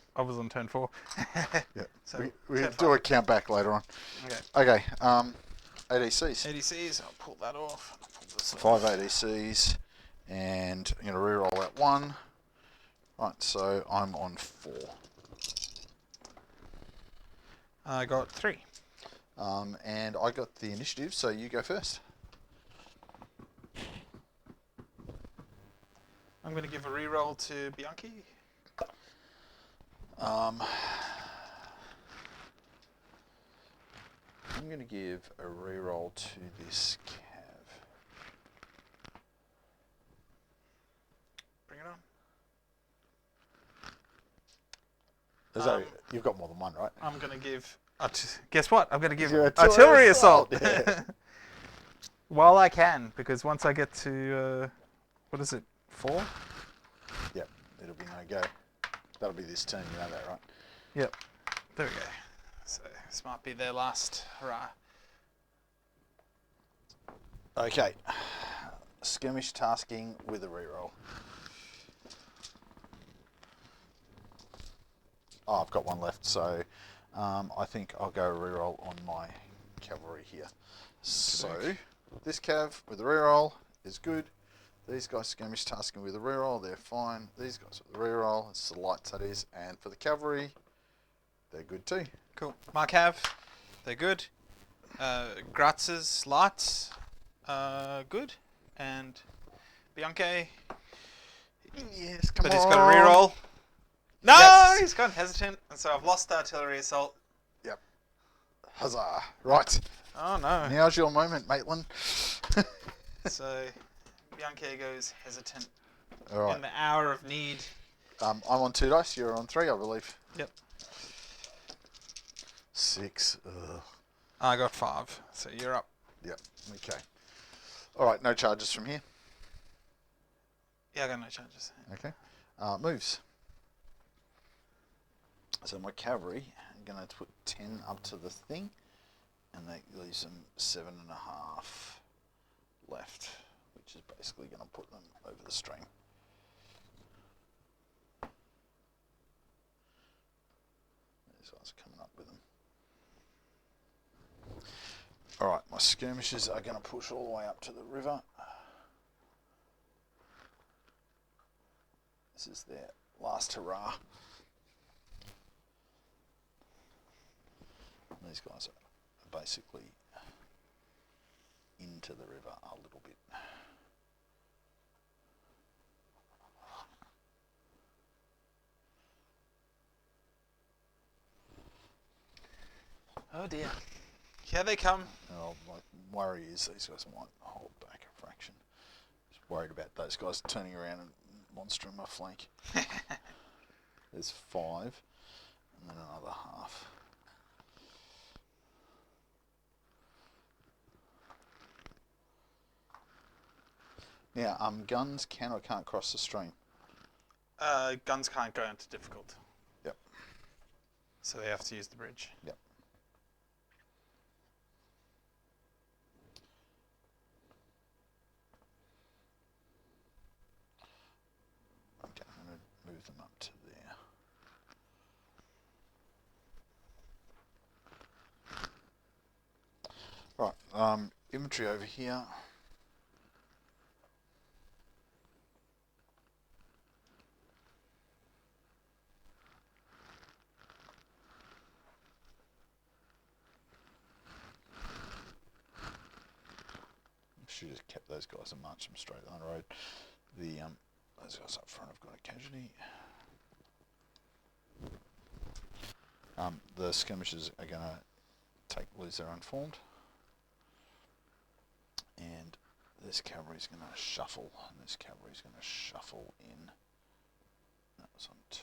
turn 4. Yeah. So we turn do a count back later on. Okay. Okay, ADCs. ADCs, I'll pull that off. I'll pull this 5 ADCs, and I'm going to re-roll that 1. Right, so I'm on 4. I got 3. And I got the initiative, so you go first. I'm going to give a reroll to Bianchi. I'm going to give a reroll to this cav. Bring it on. You've got more than one, right? I'm going to give... guess what? I'm going to give Your artillery assault. Yeah. While I can, because once I get to... what is it? 4? Yep, it'll be no go. That'll be this turn, you know that, right? Yep. There we go. So this might be their last hurrah. Okay. Skirmish tasking with a reroll. Oh, I've got one left, so I think I'll go reroll on my cavalry here. So, this cav with a reroll is good. These guys skirmish tasking with a reroll, they're fine. These guys with a reroll, it's the lights that is. And for the cavalry, they're good too. Cool. Markav, they're good. Gratz's lights, good. And Bianchi, Yes, come but on. he's got a reroll. No, Yes. he's gone hesitant, and so I've lost the artillery assault. Yep. Huzzah. Right. Oh no. Now's your moment, Maitland. So Bianchi goes hesitant All right. in the hour of need. I'm on 2 dice, you're on 3, I believe. Yep. 6. Ugh. I got 5, so you're up. Yep. Okay. All right, no charges from here. Yeah, I got no charges. Okay. Moves. So my cavalry, I'm going to put 10 up to the thing, and that leaves them 7.5 left, which is basically going to put them over the stream. These guys are coming up with them. All right, my skirmishers are going to push all the way up to the river. This is their last hurrah. These guys are basically into the river a little bit. Oh dear. Here they come. Oh, my worry is these guys might hold back a fraction. Just worried about those guys turning around and monstering my flank. There's 5, and then another half. Now, guns can or can't cross the stream. Guns can't go into difficult. Yep. So they have to use the bridge. Yep. Okay, I'm going to move them up to there. Right, infantry over here. Should have kept those guys and marched them straight down the road. Those guys up front have got a casualty. The skirmishers are going to lose their unformed, and this cavalry's going to shuffle, and this cavalry's going to shuffle in. That was on 2.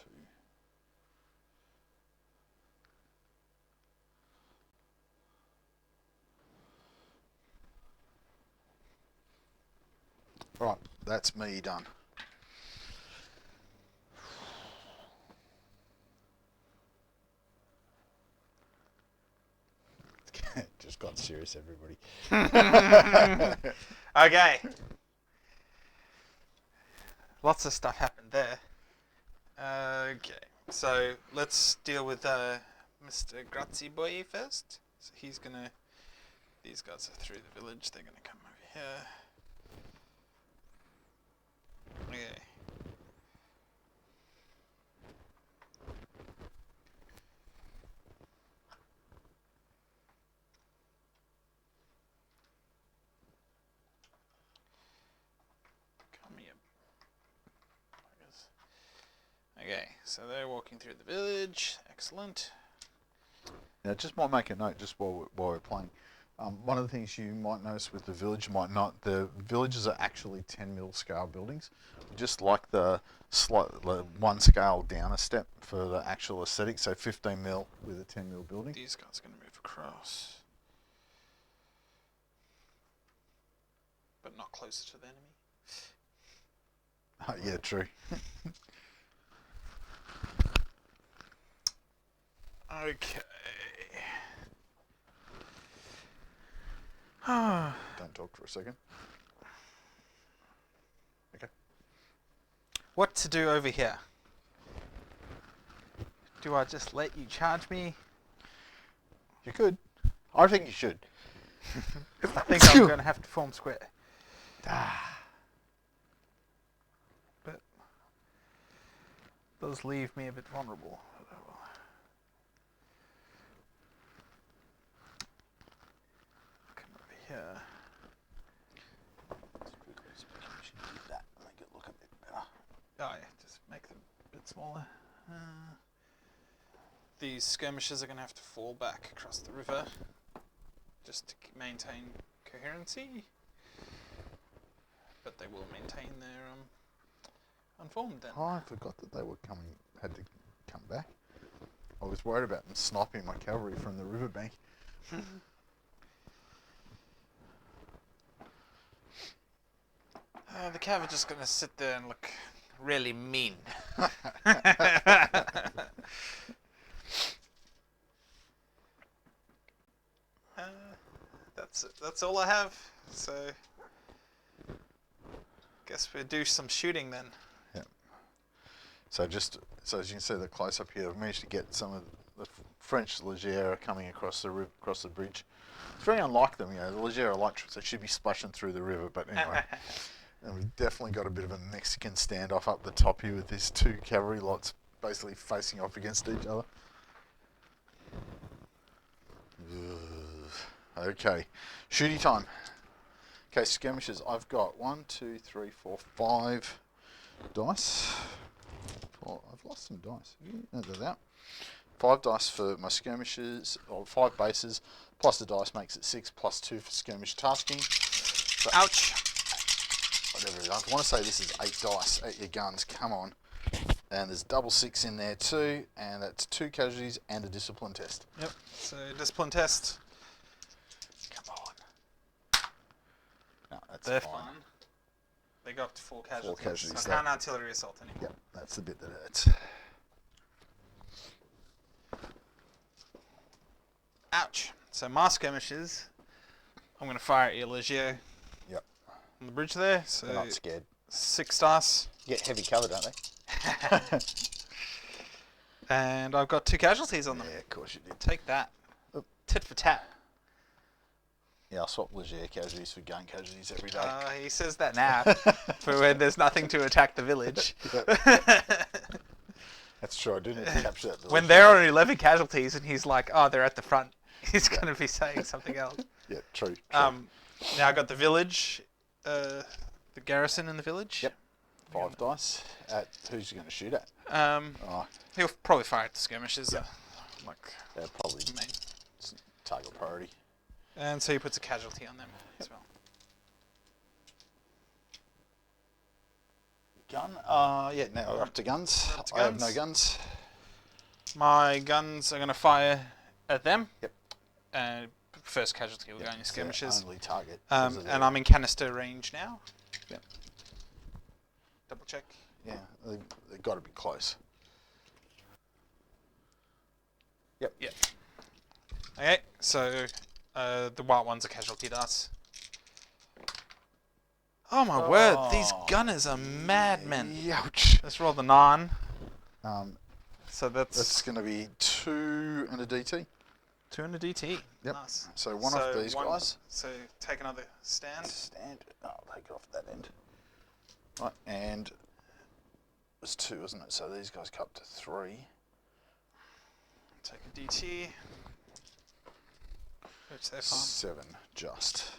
Right, that's me done. Just got serious, everybody. Okay. Lots of stuff happened there. Okay, so let's deal with Mr. Grazie boy first. So he's gonna. These guys are through the village. They're gonna come over here. Okay. Come here. Okay, so they're walking through the village. Excellent. Now, just might make a note just while we're playing. One of the things you might notice with the village, you might not, the villages are actually 10 mil scale buildings. Just like the one scale down a step for the actual aesthetic, so 15 mil with a 10 mil building. These guys are going to move across. But not closer to the enemy. Oh, yeah, true. Okay. Don't talk for a second. Okay. What to do over here? Do I just let you charge me? You could. I think you should. I think I'm going to have to form square. But does leave me a bit vulnerable. Come over here. That make it look a bit better. Oh yeah, just make them a bit smaller. These skirmishers are going to have to fall back across the river just to maintain coherency. But they will maintain their unformed then. Oh, I forgot that they were had to come back. I was worried about them sniping my cavalry from the riverbank. The cav are just going to sit there and look really mean. That's all I have. So, guess we'll do some shooting then. Yeah. So as you can see, the close up here, I've managed to get some of the French Legere coming across the bridge. It's very unlike them, the Legere are light troops. They should be splashing through the river, but anyway. And we've definitely got a bit of a Mexican standoff up the top here with these two cavalry lots basically facing off against each other. Okay, shooty time. Okay, skirmishes. I've got 1, 2, 3, 4, 5 dice. I've lost some dice. No, they're out. 5 dice for my skirmishes, or 5 bases, plus the dice makes it 6, plus 2 for skirmish tasking. So, ouch! Whatever it is. I want to say this is 8 dice at your guns. Come on. And there's double 6 in there too, and that's 2 casualties and a discipline test. Yep. So discipline test. Come on. No, that's They're fine. fine. They go up to 4 casualties. 4 casualties. So I can't artillery assault anymore. Yep, that's the bit that hurts. Ouch. So my skirmishes, I'm going to fire at your Legere. Yep. On the bridge there. So They're not scared. 6 dice. You get heavy cover, don't they? And I've got 2 casualties on them. Yeah, of course you did. Take that. Oop. Tit for tat. Yeah, I'll swap Legere casualties for gun casualties every day. He says that now for when there's nothing to attack the village. That's true, I do need to capture that village. When they're on 11 casualties and he's like, oh, they're at the front, he's going to be saying something else. Yeah, true. Now I got the village, the garrison in the village. Yep. 5 dice. At who's he going to shoot at? He'll probably fire at the skirmishes. Yep. Like They're probably main. target priority. And so he puts a casualty on them as well. Gun? Yeah, now we're up to guns. Up to I have guns. no guns. My guns are going to fire at them. Yep. And first casualty will go on your skirmishes. Only target. And I'm in canister range now. Yep. Double check. Yeah, they've got to be close. Yep. Yep. Okay, so the white one's a casualty dice. Oh my word, these gunners are madmen. Ouch. Let's roll the 9. So That's going to be 2 and a DT. 2 and a DT. Yep. Nice. So one off these guys. So take another stand. I'll take it off that end. Right, and it was 2, wasn't it? So these guys cut up to 3. Take a DT. Which they're fine. 7, just.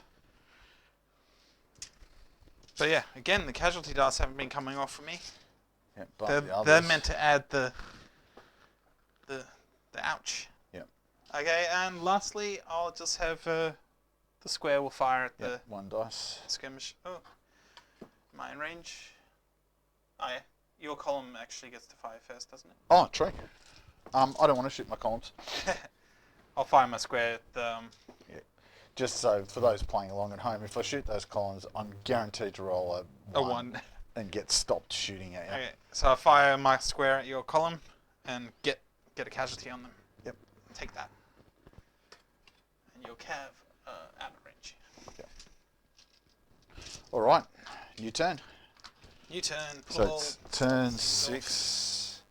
But yeah, again, the casualty dice haven't been coming off for me. Yeah, but the they're others. meant to add the ouch. Yep. Okay, and lastly, I'll just have the square will fire at the Yep, 1 dice. skirmish. Oh, am I in range? Oh yeah, your column actually gets to fire first, doesn't it? Oh, true. I don't want to shoot my columns. I'll fire my square at the. Just so for those playing along at home, if I shoot those columns, I'm guaranteed to roll a 1 and get stopped shooting at you. Okay, so I fire my square at your column and get a casualty on them. Yep. Take that. And your cav out of range. Yep. All right, new turn. New turn. So Pull. it's turn 6.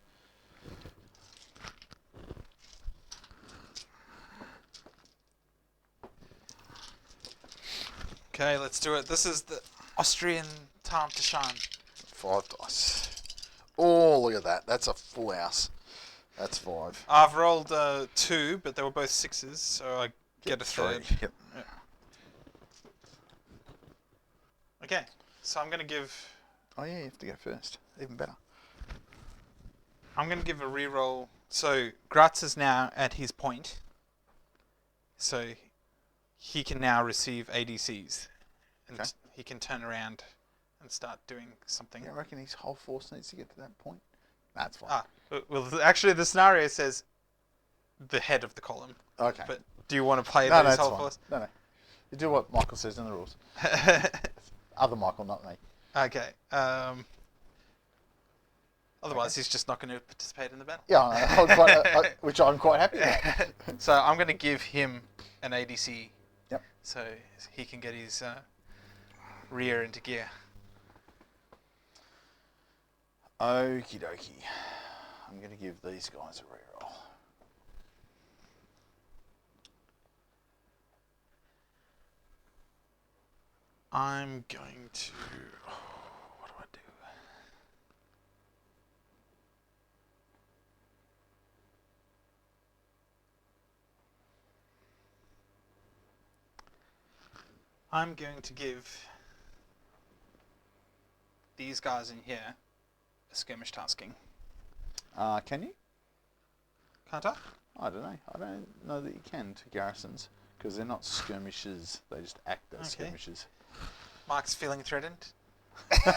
Okay, let's do it. This is the Austrian time to shine. 5 dice. Oh, look at that. That's a full house. That's 5. I've rolled 2, but they were both 6s, so I get a 3rd. Yep. Yep. Okay, so I'm going to give... Oh yeah, you have to go first. Even better. I'm going to give a reroll. So Gratz is now at his point. So he can now receive ADCs. And Okay. he can turn around and start doing something. Yeah, I reckon his whole force needs to get to that point. That's fine. Well, actually the scenario says the head of the column. Okay. But do you want to play no, his it's whole fine. force? No. You do what Michael says in the rules. Other Michael, not me. Okay. Otherwise, he's just not going to participate in the battle. Yeah, which I'm quite happy about. So I'm going to give him an ADC. Yep. So he can get his rear into gear. Okie dokie. I'm going to give these guys a reroll. I'm going to... what do I do? I'm going to give these guys in here a skirmish tasking. Can you? Can't I? I don't know. I don't know that you can to garrisons because they're not skirmishes. They just act as skirmishes. Mark's feeling threatened. So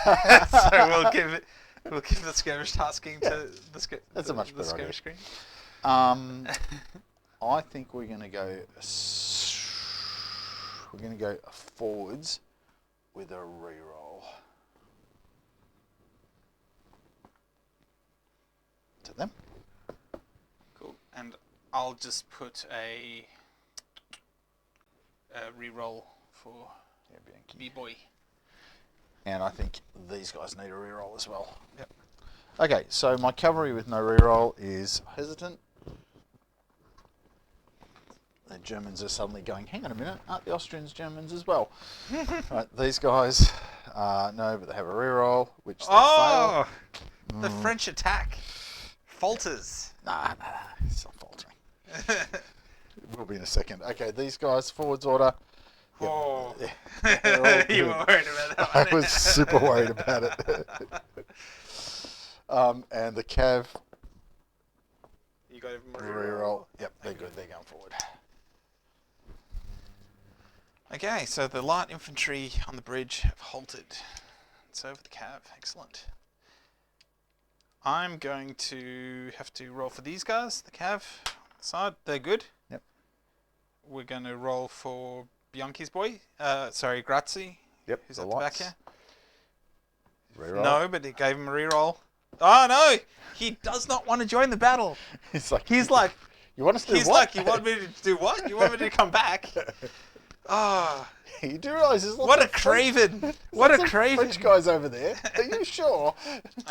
we'll give the skirmish tasking to the That's a much better skirmish screen. I think we're going to go. We're going to go forwards with a reroll. To them. Cool. And I'll just put a reroll for Bianchi. B-boy. And I think these guys need a reroll as well. Yep. Okay, so my cavalry with no reroll is hesitant. The Germans are suddenly going, hang on a minute, aren't the Austrians Germans as well? Right, these guys, no, but they have a reroll, which they fail. The French attack falters. Nah, it's not faltering. It will be in a second. Okay, these guys, forwards order. Yep. Oh. Yeah, You were worried about that one. I was super worried about it. And the Cav, You got a reroll. Yep, they're good. They're going forward. Okay, so the light infantry on the bridge have halted. It's over the Cav. Excellent. I'm going to have to roll for these guys, the Cav side. They're good. Yep. We're going to roll for Bianchi's boy. Grazi. Yep, Who's the at the back lights. here? Reroll. No, but he gave him a reroll. Oh no! He does not want to join the battle. He's like, you want us to do He's what? like, you want me to do what? You want me to come back? Ah, You do realise there's lots what a of French- craven! What a lots of craven! French guys over there. Are you sure?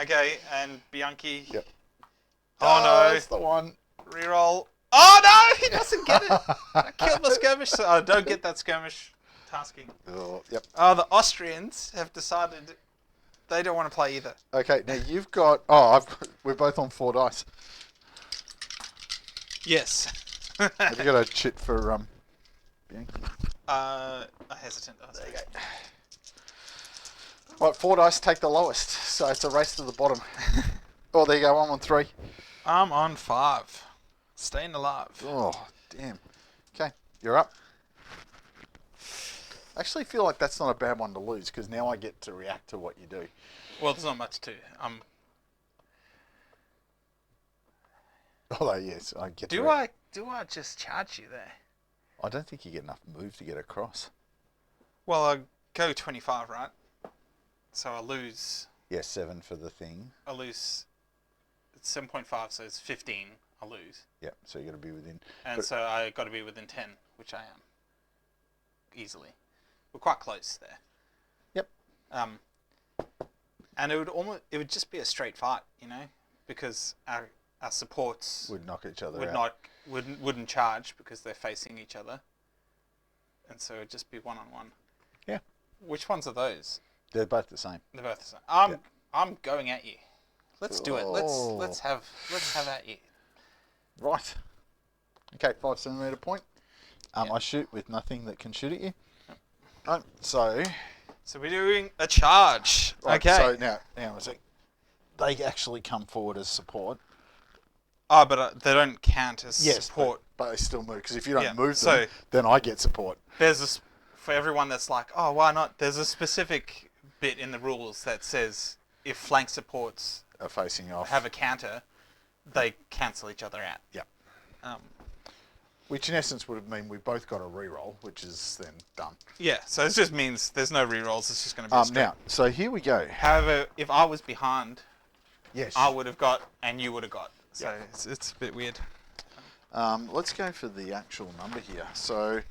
Okay, and Bianchi. Yep. Oh That's the one. no! Reroll. Oh no! He doesn't get it. I killed my skirmish. So I don't get that skirmish tasking. Oh, yep. Oh, the Austrians have decided they don't want to play either. Okay, now you've got. Oh, we're both on 4 dice. Yes. Have you got a chit for Bianchi? A hesitant. Oh, there you go. Right, 4 dice, take the lowest. So it's a race to the bottom. Oh, there you go. I'm on 3. I'm on 5. Staying alive. Oh, damn. Okay, you're up. I actually feel like that's not a bad one to lose because now I get to react to what you do. Well, there's not much to. Although, yes, I get Do I just charge you there? I don't think you get enough move to get across. Well, I go 25, right? So I lose. Yeah, 7 for the thing. I lose. It's 7.5, so it's 15. I lose. Yeah, so you got to be within. And so I got to be within 10, which I am. Easily. We're quite close there. Yep. And it would just be a straight fight, you know, because our supports Would knock each other out. wouldn't charge because they're facing each other, and so it'd just be 1-on-1. Yeah. Which ones are those? They're both the same. They're both the same. I'm going at you. Let's do it. Oh. Let's have at you. Right. Okay, 5 centimetre point. I shoot with nothing that can shoot at you. Right, so we're doing a charge. right, Okay. So now a sec. They actually come forward as support. Oh, but they don't count as Yes, support. but they still move because if you don't Yeah, move so- them, then I get support. There's for everyone that's like, oh, why not? There's a specific bit in the rules that says if flank supports Are facing off. have a counter, they cancel each other out. Yep. Um, Which in essence would mean we both got a reroll, which is then done. yeah, so it just means there's no rerolls. It's just going to be a straight. Now, so here we go. However, if I was behind, Yes. I would have got and you would have got. So Yeah. it's a bit weird. Let's go for the actual number here. So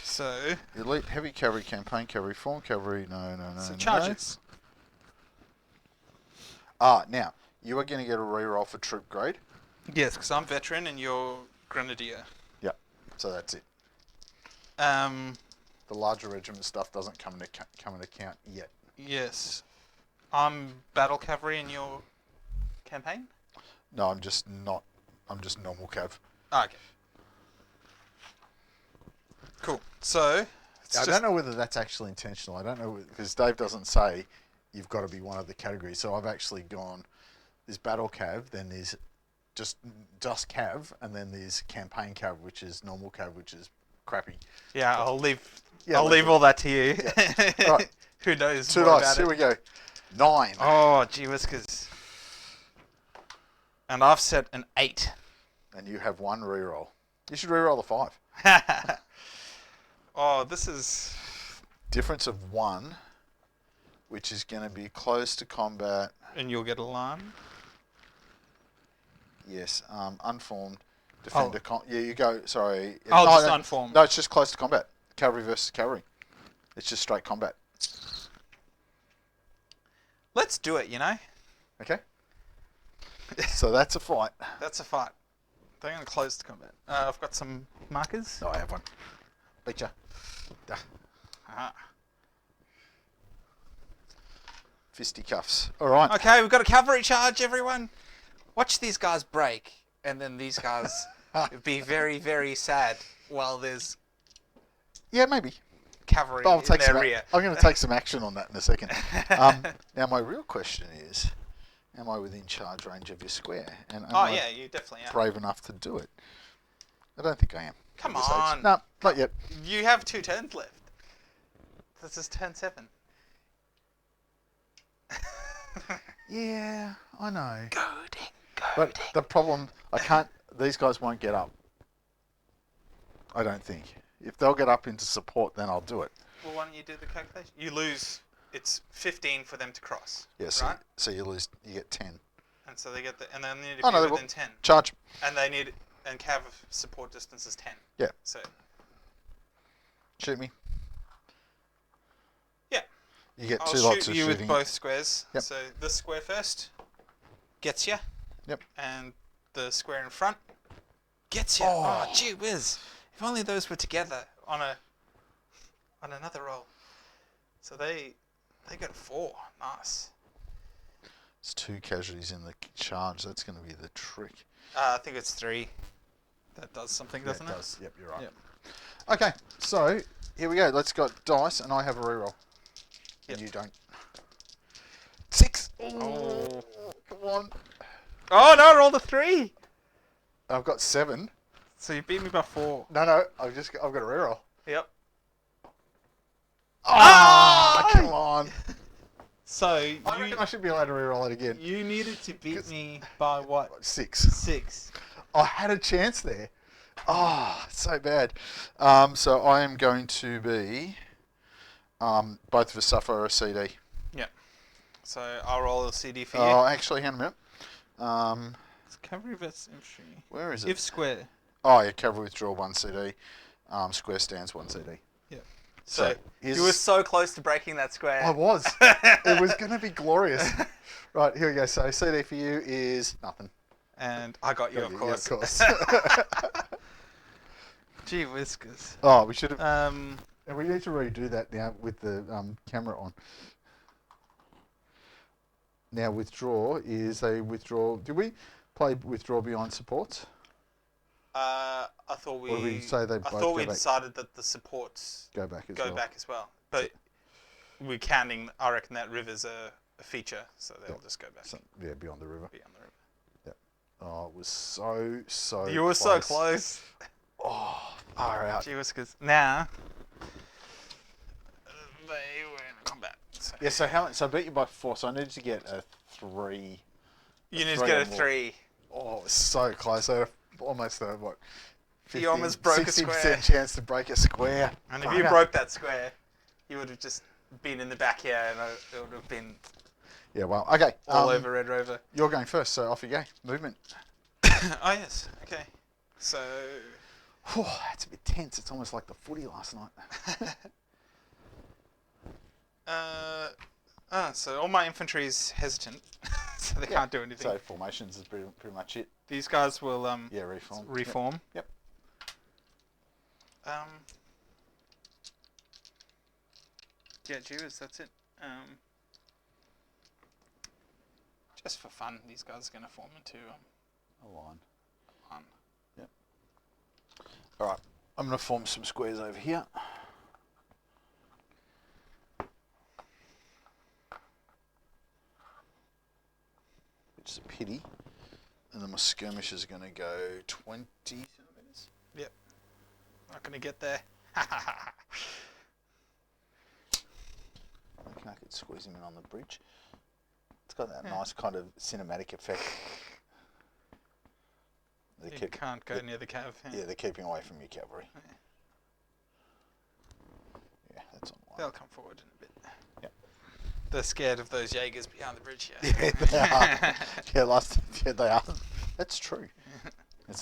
So elite heavy cavalry, campaign cavalry, form cavalry. No. charges. Now you are going to get a reroll for troop grade. Yes, because I'm veteran and you're grenadier. Yep. So that's it. The The larger regiment stuff doesn't come into account yet. yes, I'm battle cavalry in your campaign. No, I'm just not. I'm just normal cav. Oh, okay. Cool. So I don't know whether that's actually intentional. I don't know because Dave doesn't say you've got to be one of the categories. So I've actually gone. There's battle cav, then there's just cav, and then there's campaign cav, which is normal cav, which is crappy. Yeah, I'll leave. Yeah, I'll leave all that to you. Yeah. Right. Who knows? 2 more dice. about Here it. we go. 9. Oh, gee whiskers. And I've set an 8. And you have 1 reroll. You should reroll the 5. Oh, this is... Difference of 1, which is going to be close to combat. And you'll get alarm. Yes, unformed. Defender. Yeah, you go. Sorry. Oh, just no, unformed. No, it's just close to combat. Cavalry versus cavalry. It's just straight combat. Let's do it, you know? Okay. So that's a fight. That's a fight. They're going to close the combat. I've got some markers. No, I have one. Beat ya. Ah. Fisticuffs. All right. Okay, we've got a cavalry charge, everyone. Watch these guys break, and then these guys be very, very sad while there's Yeah, maybe. cavalry I'll in take their some. rear. I'm going to take some action on that in a second. Now, my real question is, am I within charge range of your square? And am Oh, I yeah, you definitely are. brave enough to do it? I don't think I am. Come at this age. on. No, not yet. You have 2 turns left. This is turn 7. Yeah, I know. Goading. But the problem, I can't. These guys won't get up. I don't think. If they'll get up into support, then I'll do it. Well, why don't you do the calculation? You lose. It's 15 for them to cross. Yeah. Right? So you lose. You get 10. And so they get the, and they need to Oh, be no, they within will. 10. Charge. And they need, and cav support distance is 10. Yeah. So Shoot me. yeah, You get I'll 2 lots shoot of you shooting. with both squares. Yep. So this square first gets you. Yep. And the square in front gets you. Oh. Oh, gee whiz! If only those were together on another roll. So they got 4. Nice. It's 2 casualties in the charge. That's going to be the trick. I think it's 3. That does something, doesn't Yeah, it? it does. Yep, you're right. Yep. Okay, so here we go. Let's got dice, and I have a reroll. Yep. And you don't. Oh. Come on. Oh no! Roll the 3. I've got 7. So you beat me by 4. No, I've got a reroll. Yep. Ah, come on. So I reckon I should be allowed to reroll it again. you needed to beat me by what? 6. 6. I had a chance there. Oh, so bad. So I am going to be. Both of us suffer a CD. Yeah. So I'll roll a CD for you. Oh, actually, hang on a minute. It's cavalry versus infantry. Where is it? If square. Oh, yeah, cavalry withdraw 1 CD. Square stands 1 CD. Yeah. So you were so close to breaking that square. I was. It was going to be glorious. Right, here we go. So CD for you is nothing. And I got you, of course. Yeah, of course. Gee whiskers. Oh, we should have. Um. And we need to redo that now with the camera on. Now withdraw is a withdrawal. Did we play withdraw beyond supports? I thought we. Or did we say they I both thought go we back? decided that the supports Go back as go well. back as well. But we're counting. I reckon that river's a feature, so they'll just go back. So, yeah, beyond the river. Beyond the river. Oh, it was so. You were so close. Oh, far out. Gee whiskers. Now. They were in combat. So. Yeah. So how? So I beat you by 4. So I needed to get a 3. You need to get a 3. Oh, it was so close. I had almost a what? 50, You almost broke a 60% square. chance to break a square. And if you broke that square, you would have just been in the back here, and it would have been Yeah. Well. Okay. all over Red Rover. You're going first, so off you go. Movement. Oh yes. Okay. So. Oh, that's a bit tense. It's almost like the footy last night. So all my infantry is hesitant, so they can't do anything. So formations is pretty much it. These guys will Reform. reform. Yep. Yeah, Jews, that's it. Just for fun, these guys are going to form into A line. one. Yep. All right. I'm going to form some squares over here. Which is a pity. And then my skirmishers are going to go 20 centimetres. Yep. Not going to get there. I reckon I could squeeze him in on the bridge. It's got that nice kind of cinematic effect. You can't go near the cav. Yeah, they're keeping away from your cavalry. Yeah, that's on line. They'll come forward in a bit. Yep. They're scared of those Jaegers behind the bridge here. Yeah, they are. They are. That's true.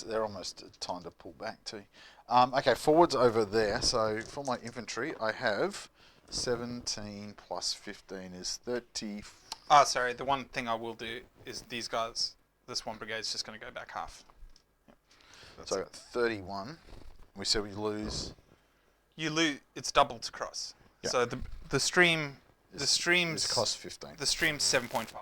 They're almost time to pull back too. Okay, forwards over there. So for my infantry, I have 17 plus 15 is 30. Oh, sorry. The one thing I will do is these guys, this one brigade is just going to go back half. Yep. So I got 31. We said we lose. You lose. It's doubled to cross. Yep. So the stream's It's cost 15. The stream's 7.5.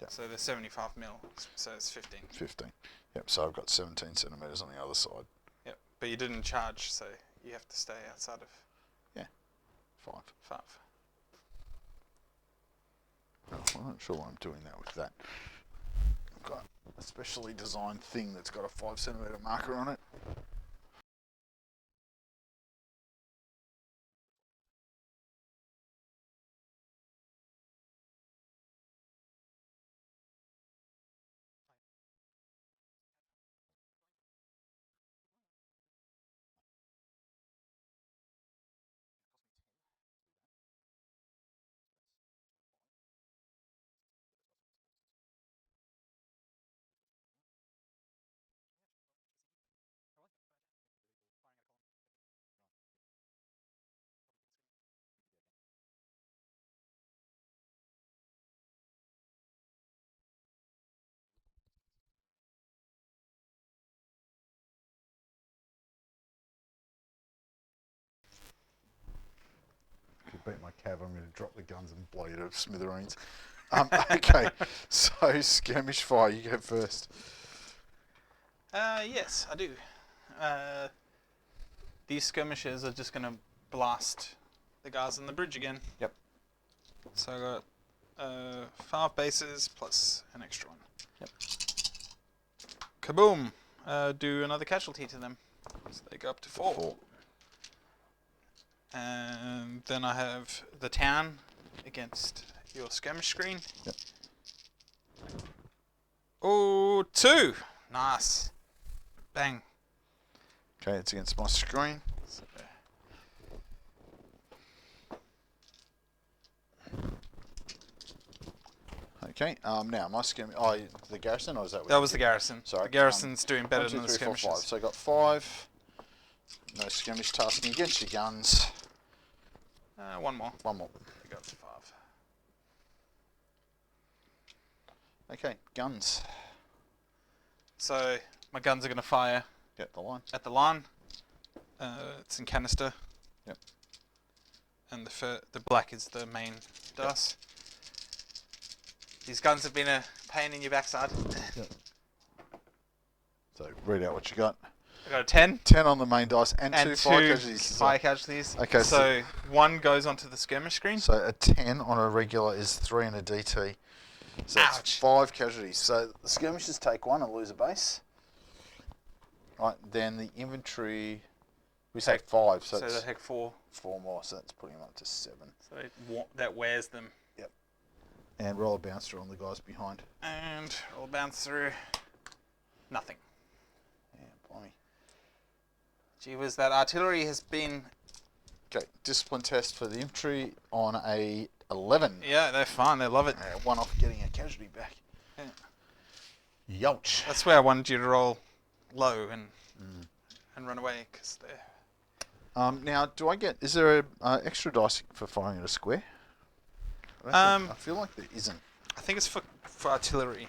Yep. So there's 75 mil. So it's 15. 15. Yep. So I've got 17 centimeters on the other side. Yep. But you didn't charge, so you have to stay outside of 5. 5. Oh, I'm not sure why I'm doing that with that. I've got a specially designed thing that's got a 5 centimeter marker on it. If you beat my cav, I'm going to drop the guns and blow you to smithereens. Okay, so skirmish fire, you go first. Yes, I do. These skirmishers are just going to blast the guys on the bridge again. Yep. So I got 5 bases plus an extra one. Yep. Kaboom! Do another casualty to them. So they go up to 4. 4. And then I have the town against your skirmish screen. Yep. Oh, 2! Nice. Bang. Okay, it's against my screen. So, Okay, now my skirmish. Oh, the garrison, or is that what that you was the did? garrison. Sorry. The garrison's doing better 1, 2, than the 3, 4, 5. skirmishes. So I got 5. No skirmish tasking against your guns. 1 more. 1 more. We got 5. Okay, guns. So my guns are going to fire Get the line. at the line. It's in canister. Yep. And the black is the main dice. These guns have been a pain in your backside. Yep. So read out what you got. I got a 10 10 on the main dice and 2 fire casualties. fire casualties. Okay, So 1 goes onto the skirmish screen. So a 10 on a regular is 3 in a DT. So Ouch. that's 5 casualties. So the skirmishers take 1 and lose a base. Right, then the infantry, we say 5, so So it's they take 4. 4 more, so that's putting them up to 7. So that wears them. And roll a bouncer on the guys behind. And I'll bounce through. Nothing. Yeah, blimey. Gee whiz, that artillery has been... Okay, discipline test for the infantry on a 11. Yeah, they're fine. They love it. 1 off getting a casualty back. Yeah. Youch. That's where I wanted you to roll low and run away, because they're... Now, do I get... Is there a extra dice for firing at a square? I feel like there isn't. I think it's for artillery.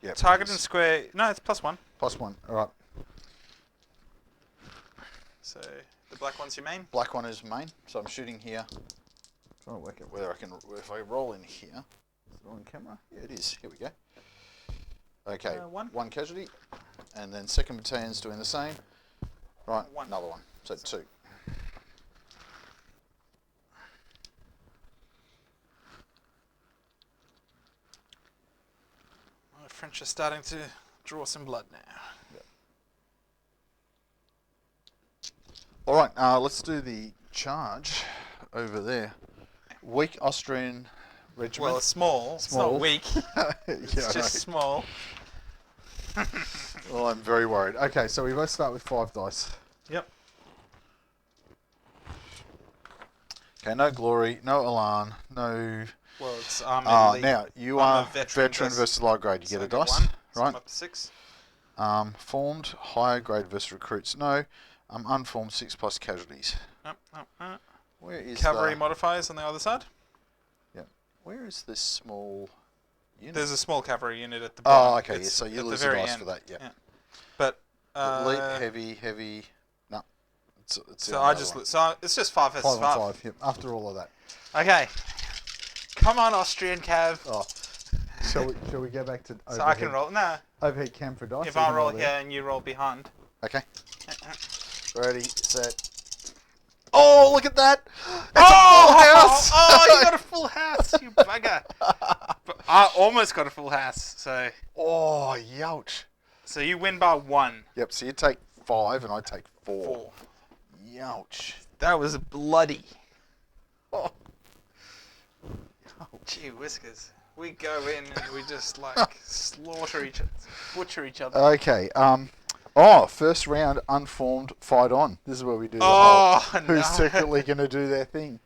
Yeah. Target and square... No, it's +1. +1. All right. So the black one's your main? Black one is main, so I'm shooting here. Trying to work out whether I can... If I roll in here... Is it on camera? Yeah, it is. Here we go. Okay, 1 casualty. And then second battalion's doing the same. Right, 1. another one. So 2. The French are starting to draw some blood now. Yep. All right, let's do the charge over there. Weak Austrian regiment. Well, it's small. It's not weak. It's Yeah, I just know. small. Well, I'm very worried. Okay, so we both start with 5 dice. Yep. Okay, no glory, no elan, no... Well, it's Armee. now, you I'm are a veteran versus low grade. You So get I a get dice, 1, so right? I'm up to 6. Formed, higher grade versus recruits. No. Unformed, 6 plus casualties. Where is Cavalry the... modifiers on the other side. Where is this small unit? There's a small cavalry unit at the bottom. Oh, okay. Yeah, It's so you at the lose a very dice end. for that. Yeah. But Elite, heavy. No. It's so I just so it's just 5 versus 5 and 5. Yep. After all of that. Okay. Come on, Austrian Cav. Oh. Shall we go back to overhead? So I can roll. No. Overhead cam for dice. If so you I can roll there. here and you roll behind. Okay. Ready, set. Oh, look at that! It's a full house! Oh, you got a full house, you bugger. But I almost got a full house. So Oh, youch. so you win by 1. Yep, so you take 5 and I take 4. 4. Youch. That was bloody. Oh. Gee whiskers. We go in and we just like slaughter each other, butcher each other. Okay, first round unformed fight on. This is where we do the Oh, whole no. who's secretly going to do their thing.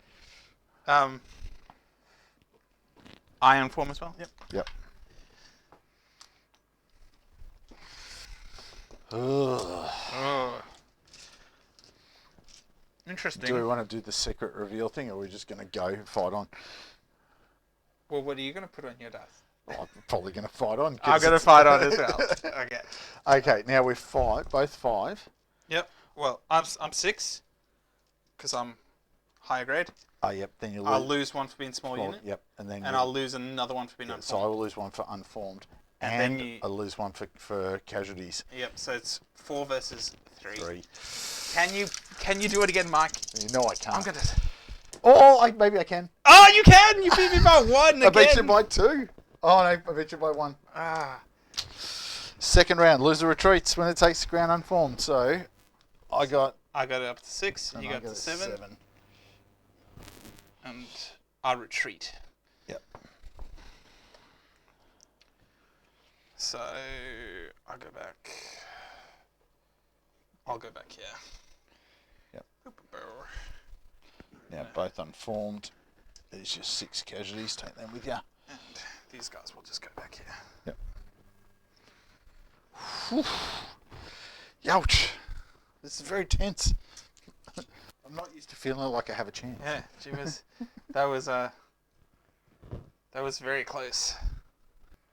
Iron form as well. Yep. Yep. Ugh. Oh. Interesting. Do we want to do the secret reveal thing, or are we just going to go fight on? Well, what are you going to put on your dice? Well, I'm probably going to fight on. I'm going to fight on as well. Okay. Okay, now we're both 5. Yep. Well, I'm 6 because I'm higher grade. Oh, yep. Then you lose. I'll lose 1 for being small unit. Yep, and then And I'll lose another 1 for being so I unformed. will lose 1 for unformed, And and then I'll lose 1 for casualties. Yep. So it's 4 versus 3. 3. Can you do it again, Mike? You know I can't. I'm gonna. Oh, maybe I can. Oh, you can! You beat me by 1 again. I bet you by 2. Oh, no, I bet you by 1. Second round, loser retreats when it takes the ground unformed. So, I got it up to 6, you got to 7. And I retreat. Yep. So, I'll go back. I'll go back here. Yep. Now, both unformed. There's your 6 casualties. Take them with you. And these guys will just go back here. Yep. Whew. Youch. This is very tense. I'm not used to feeling like I have a chance. Yeah, gee whiz. that was very close.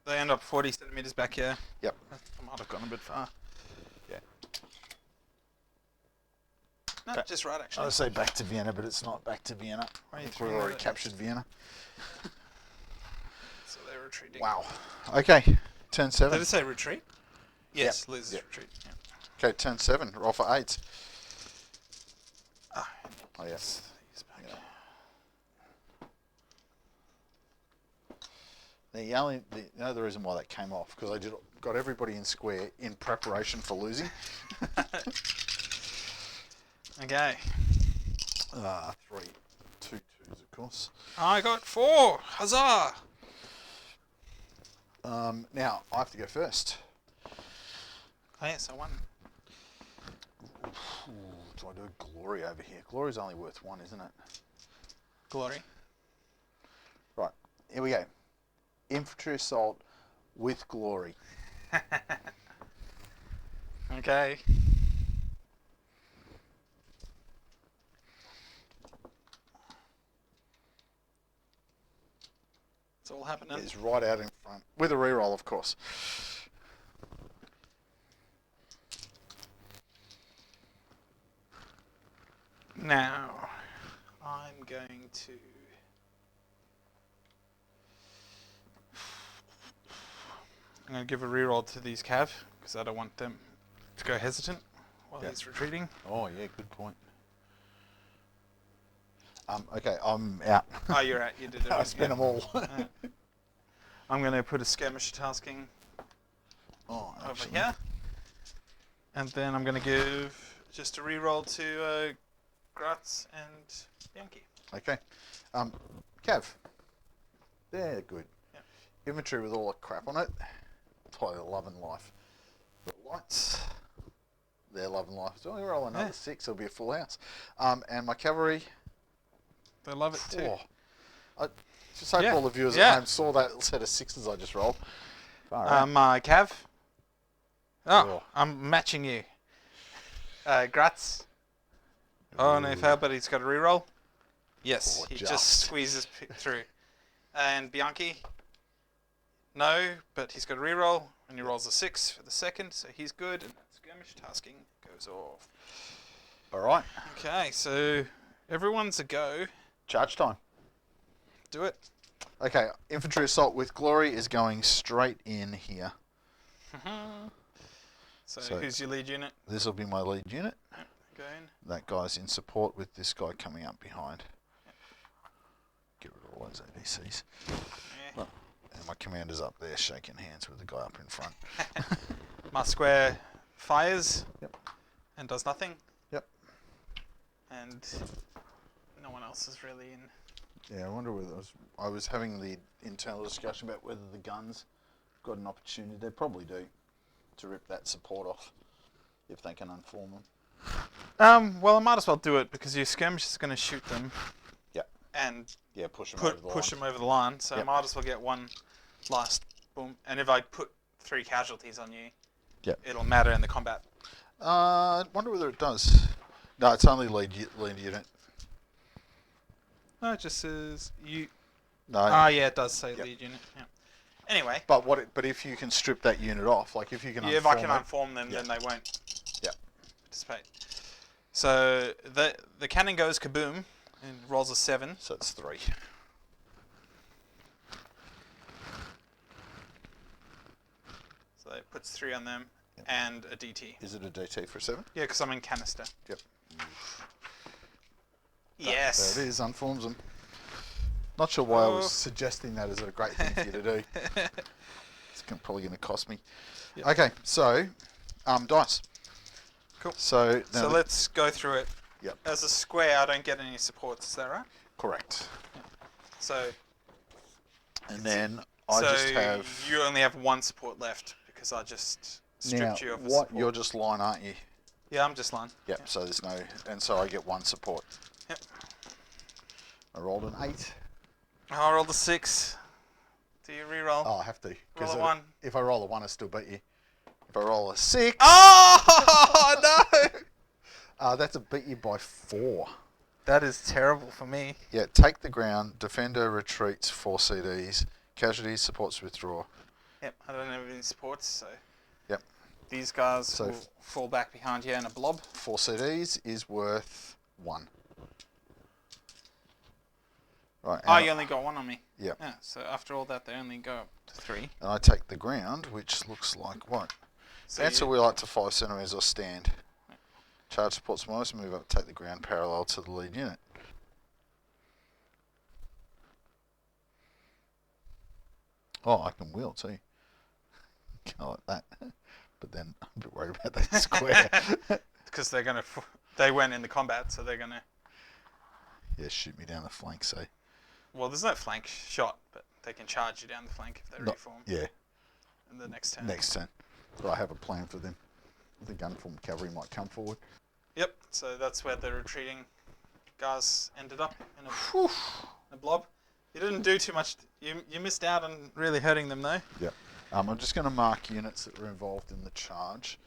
They end up 40 centimeters back here. Yep. I might have gone a bit far. Yeah. No, just right actually. I would say back to Vienna, but it's not back to Vienna. Why are you We've throwing already that? captured Vienna. So they're retreating. Wow. Okay, turn 7. Did it say retreat? Yes, Yep. Liz's Yep. retreat. Yeah. Okay, turn 7. Roll for 8. Ah, Oh, yes. he's back. Yeah. The reason why that came off, because I got everybody in square in preparation for losing. Okay. 3 2 2s, of course. I got 4. Huzzah! Now, I have to go first. Oh, yes, I won. Ooh, do I do a glory over here? Glory's only worth 1, isn't it? Glory. Right, here we go. Infantry assault with glory. Okay. It's all happening. It's right out in front. With a reroll, of course. Now, I'm going to... I'm going to give a reroll to these cav, because I don't want them to go hesitant while Yep. he's retreating. Oh, yeah, good point. Okay, I'm out. Oh, you're out. You did it. I spent them all. I'm going to put a skirmisher tasking Oh, over actually. here. And then I'm going to give just a reroll to Gratz and Yankee. Okay. Cav. They're good. Yep. Infantry with all the crap on it. Totally love and life. The lights. They're love and life. So I roll another Yeah. 6, it'll be a full house. And my cavalry. They love it too. I just hope Yeah. all the viewers Yeah. at home saw that set of 6s I just rolled. Far out. My cav. Oh, Oh. I'm matching you. Gratz. Oh, no, fail, but he's got a reroll. Yes, Oh, he just. just squeezes through. And Bianchi. No, but he's got a reroll, and he rolls a 6 for the second, so he's good. And skirmish tasking goes off. All right. Okay, so everyone's a go. Charge time. Do it. Okay, infantry assault with glory is going straight in here. So So- who's your lead unit? This will be my lead unit. Go in. That guy's in support with this guy coming up behind. Get rid of all those ADCs. Yeah. And my commander's up there shaking hands with the guy up in front. My square fires. Yep. And does nothing. Yep. And no one else is really in. Yeah, I wonder whether I was having the internal discussion about whether the guns got an opportunity. They probably do to rip that support off if they can unform them. Well, I might as well do it because your skirmish is going to shoot them. Yep. And Yeah, push them over the push line. them over the line. So Yep. I might as well get one last boom. And if I put 3 casualties on you, Yep. it'll matter in the combat. I wonder whether it does. No, it's only lead unit. No, it just says you. No. Ah, yeah, it does say Yep. lead unit. Yeah. Anyway, But if you can strip that unit off, like if you can if I can unform unform them, Yep. then they won't Yep. participate. So the cannon goes kaboom and rolls a 7. So it's 3. So it puts 3 on them Yep. and a DT. Is it a DT for 7? Yeah, because I'm in canister. Yep. Yes. There it is, unforms them. Not sure why I was Oh. suggesting that as a great thing for you to do. It's probably going to cost me. Yep. Okay, so dice. Cool. So now So let's go through it. Yep. As a square, I don't get any supports. Is that right? Correct. So. And then I just have. You only have one support left because I just stripped you of a support. You're just line, aren't you? Yeah, I'm just line. Yep. So there's no, and so I get one support. Yep. I rolled an 8. I rolled a 6. Do you re-roll? Oh, I have to. Roll a 1. If I roll a 1, I still beat you. If I roll a 6, Oh no! that's a beat you by 4. That is terrible for me. Yeah. Take the ground. Defender retreats 4 CDs. Casualties supports withdraw. Yep, I don't have any supports, so. Yep. These guys will fall back behind you in a blob. 4 CDs is worth 1. Right. Oh, you only got 1 on me. Yep. Yeah, so after all that, they only go up to 3. And I take the ground, which looks like what? So Answer wheel up to 5 centimeters or stand. Charge supports most, move up, take the ground parallel to the lead unit. Oh, I can wheel too. I like that. But then I'm a bit worried about that square. Because they're gonna, they went in the combat, so they're gonna. Yeah, shoot me down the flank, so. Well, there's no flank shot, but they can charge you down the flank if they reform. Yeah. In the next turn. Next turn. But I have a plan for them. The gunform cavalry might come forward. Yep, so that's where the retreating guys ended up in a blob. You didn't do too much. You missed out on really hurting them though. Yep. I'm just going to mark units that were involved in the charge.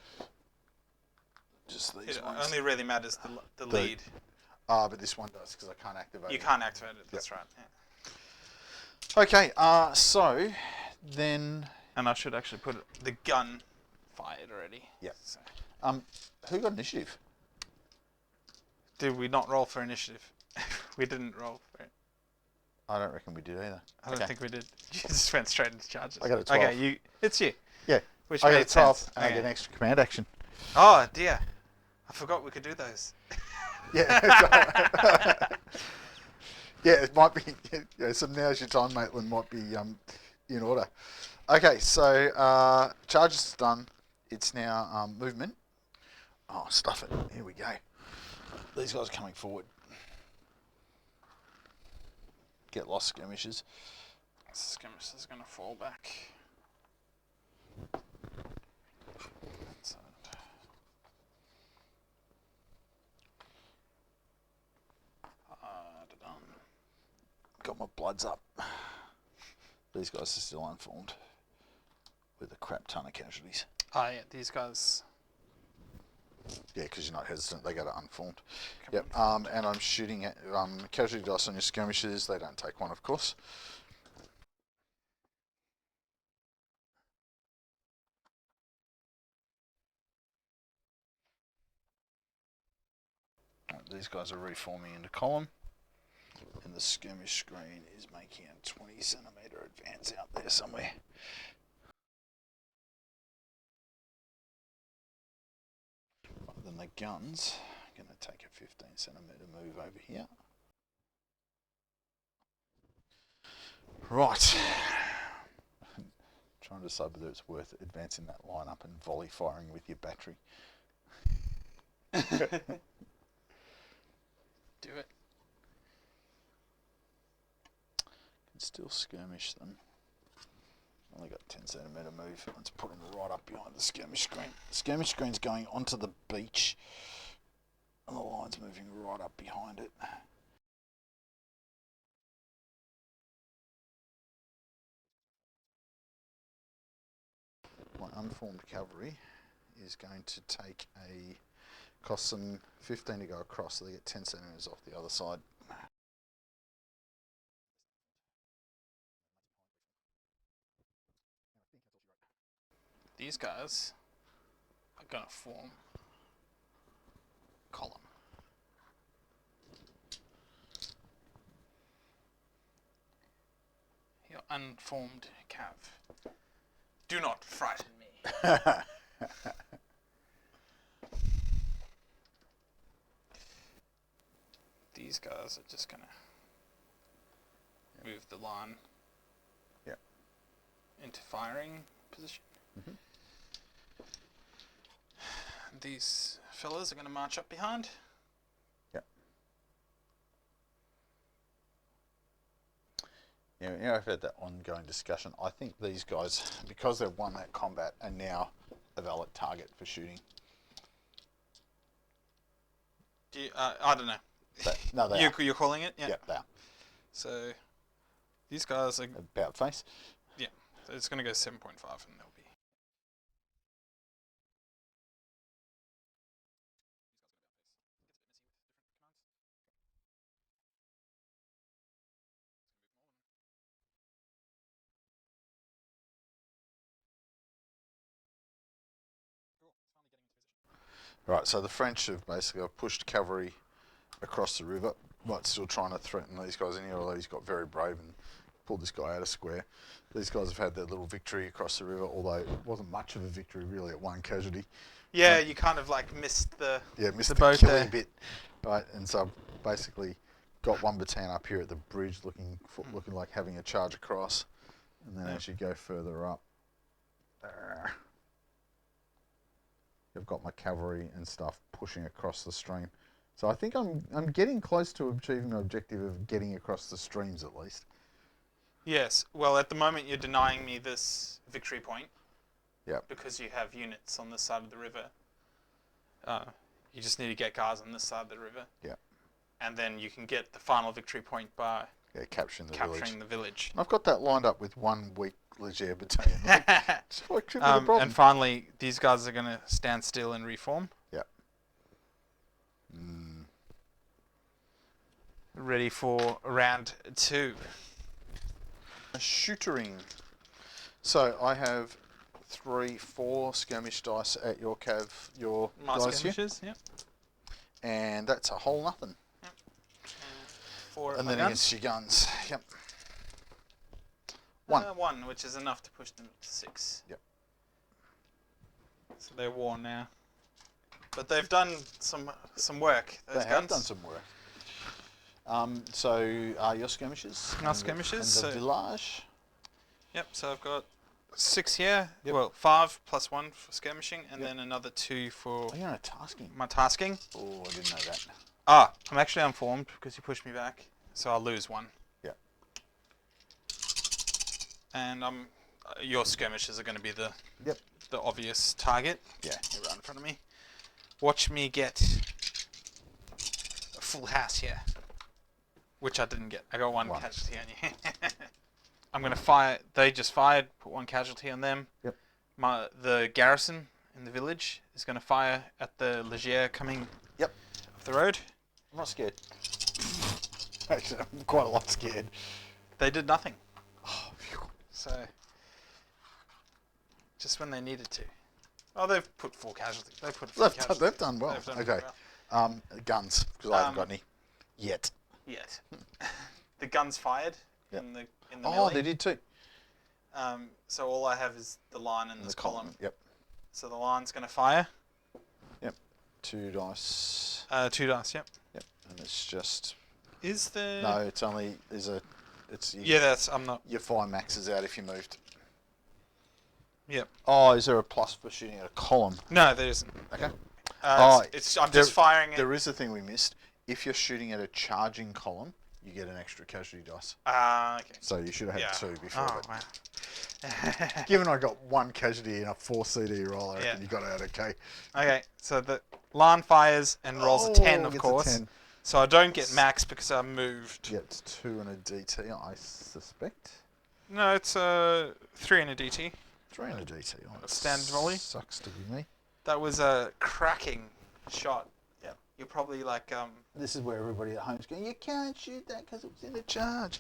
Just these It ones. only really matters the lead. But this one does because I can't activate it. You can't activate it. That's right. Yeah. Yeah. Okay. So then. And I should actually put the gun fired already. Yep. So. Who got initiative? Did we not roll for initiative? We didn't roll for it. I don't reckon we did either. I don't think we did. You just went straight into charges. I got a 12. Okay, it's you. Yeah. Which I got made a 12 sense. and I get an extra command action. Oh dear. I forgot we could do those. Yeah. Yeah, it might be. Yeah, so now's your time, Maitland. Might be in order. Okay, so charge is done. It's now movement. Oh, stuff it. Here we go. These guys are coming forward. Get lost skirmishes. Skirmish is going to fall back. Got my bloods up. These guys are still unformed. With a crap ton of casualties. Oh yeah, these guys. Yeah, because you're not hesitant. They go to unformed. Yep. And I'm shooting at casualty dice on your skirmishes. They don't take one, of course. These guys are reforming into column. And the skirmish screen is making a 20 centimetre advance out there somewhere. Right, then the guns are going to take a 15 centimetre move over here. Right. Trying to decide whether it's worth advancing that line up and volley firing with your battery. Do it. Can still skirmish them. Only got 10 centimetre move. Let's put them right up behind the skirmish screen. The skirmish screen's going onto the beach. And the line's moving right up behind it. My unformed cavalry is going to take cost them 15 to go across, so they get 10 centimetres off the other side. These guys are going to form column. Your unformed cav. Do not frighten me. these guys are just gonna move the line. Yep. Into firing position. Mhm. These fellas are gonna march up behind. Yeah, I've had that ongoing discussion. I think these guys, because they've won that combat, are now a valid target for shooting. Do you, I don't know. No, they are. You're calling it? Yeah. Yeah, they are. So these guys are. About face. Yeah. So it's gonna go 7.5, and they'll be. Right, so the French have basically pushed cavalry across the river, but still trying to threaten these guys in here, although he's got very brave and pulled this guy out of square. These guys have had their little victory across the river, although it wasn't much of a victory really at one casualty. Yeah, you kind of like missed the. Yeah, missed the boat killing there. bit. Right, and so I've basically got one battalion up here at the bridge looking like having a charge across, and then as you go further up, I've got my cavalry and stuff pushing across the stream. So I think I'm getting close to achieving my objective of getting across the streams at least. Yes. Well, at the moment you're denying me this victory point. Yep. Because you have units on this side of the river. You just need to get guys on this side of the river. Yep. And then you can get the final victory point by capturing the village. I've got that lined up with one weak Leger battalion. And finally, these guys are going to stand still and reform. Yep. Ready for round 2. Shootering. So I have 4 skirmish dice at your My guys skirmishes, here. And that's a whole nothing. Yep. 4 and then guns. against your guns. Yep. 1. 1, which is enough to push them to 6. Yep. So they're worn now. But they've done some work. Those They guns. have done some work. So your skirmishes? My skirmishes. And the village? Yep, so I've got 6 here. Yep. Well, 5 plus 1 for skirmishing, and then another 2 for Oh, you're on a tasking. my tasking. Oh, I didn't know that. I'm actually unformed because you pushed me back, so I'll lose 1. Yep. And your skirmishes are going to be the obvious target. Yeah. You're right in front of me. Watch me get a full house here, which I didn't get. I got 1 casualty on you. I'm going to fire. They just fired. Put 1 casualty on them. Yep. The garrison in the village is going to fire at the Leger coming up the road. I'm not scared. Actually, I'm quite a lot scared. They did nothing. Oh, phew. So, just when they needed to. Oh, they've put 4 casualties. They've done well. They've done okay. well. Guns, because I haven't got any yet. Yet. The guns fired in the Oh, melee. they did too. So all I have is the line and this column. Yep. So the line's going to fire. Yep. 2 dice. 2 dice, yep. Yep. And it's just... Is there... No, it's only... I'm not... Your fire maxes out if you moved. Yep. Oh, is there a plus for shooting at a column? No, there isn't. Okay. I'm just firing it. There is a thing we missed. If you're shooting at a charging column, you get an extra casualty dice. Okay. So you should have had 2 before. Oh, wow. Given I got 1 casualty in a 4 CD roll, I reckon Yeah. you got out okay. Okay, so the line fires and rolls a 10, of gets course. A 10. So I don't get max because I moved. Gets 2 and a DT, I suspect. No, it's 3 and a DT. 3 and a DT. Oh, A standard volley. Sucks to be me. That was a cracking shot. Yep. You're probably like... This is where everybody at home's going, you can't shoot that because it was in a charge.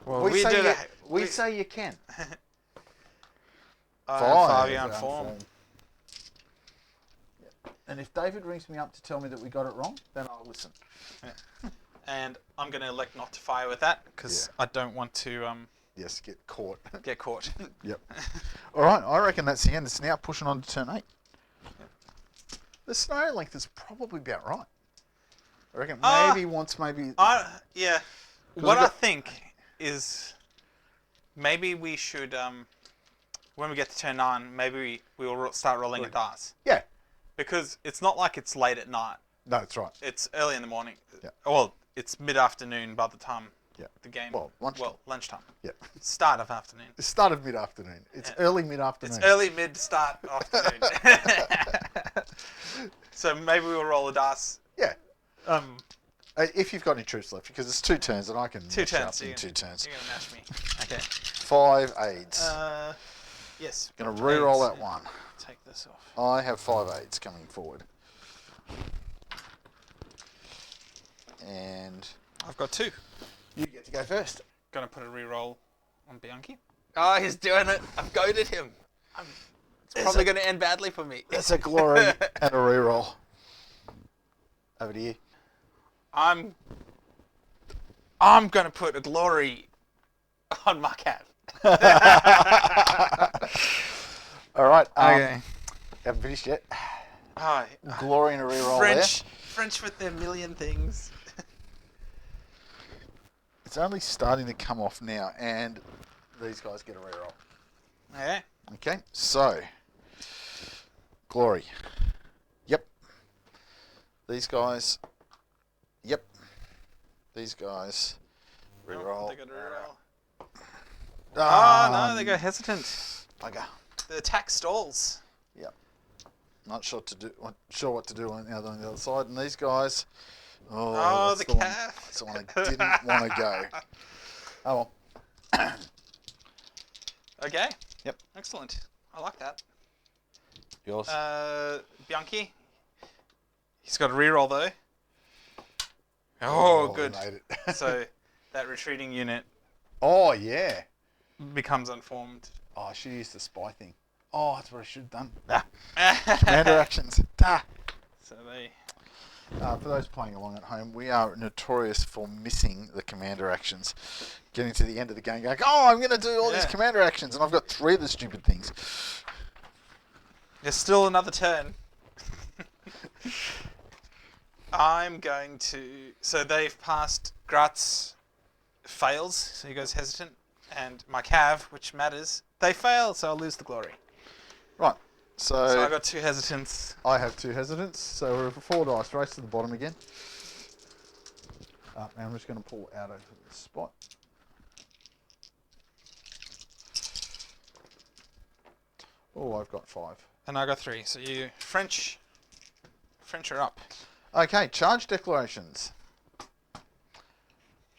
Well, we say did you, it. we say you can. 5 on form. Yep. And if David rings me up to tell me that we got it wrong, then I'll listen. And I'm going to elect not to fire with that because I don't want to Yes, get caught. get caught. Yep. All right, I reckon that's the end. It's now pushing on to turn 8. The scenario length is probably about right. I reckon Ah. maybe once, maybe... Yeah. 'Cause What I I got- think is maybe we should, when we get to turn 9, maybe we will start rolling a dice. Yeah. Because it's not like it's late at night. No, that's right. It's early in the morning. Yeah. Well, it's mid-afternoon by the time Yeah. the game... Well, lunchtime. lunchtime. Yeah. Start of afternoon. The start of mid-afternoon. It's early mid-afternoon. It's early mid-start afternoon. So maybe we'll roll a dice. Yeah. Um, If you've got any troops left, because it's 2 turns and I can Two match up turns. in 2 turns. You're going to match me. Okay. 5 aids. Yes. Going to re-roll that Aids. one. Take this off. I have 5 aids coming forward. And I've got 2. you get to go first. Going to put a re-roll on Bianchi. Oh, he's doing it. I've goaded him. It's probably going to end badly for me. That's a glory and a re-roll. Over to you. I'm going to put a glory on my cat. All right. Okay. Haven't finished yet. Oh, Glory and a re-roll French with their million things. It's only starting to come off now, and these guys get a re-roll. Yeah. Okay, so glory. Yep. These guys. Yep. These guys. Re-roll. They got a re-roll. Ah, Oh, no, they go hesitant. Bugger. The attack stalls. Yep. Not sure what to do on the other side, and these guys. Oh, that's the one- calf. That's the one I didn't want to go. Oh well. Okay. Yep. Excellent. I like that. Yours. Bianchi. He's got a reroll though. Oh, good. Made it. So that retreating unit Oh yeah. becomes unformed. Oh, I should use the spy thing. Oh, that's what I should have done. So Commander actions. they. For those playing along at home, we are notorious for missing the commander actions. Getting to the end of the game going, oh, I'm going to do all these Yeah. commander actions, and I've got 3 of the stupid things. There's still another turn. I'm going to. So they've passed. Gratz fails, so he goes hesitant. And my cav, which matters, they fail, so I'll lose the glory. Right, So I got 2 hesitants. I have 2 hesitants, so we're 4 dice, race to the bottom again. And I'm just going to pull out of the spot. Oh, I've got 5. And I got 3. So you French are up. Okay, charge declarations.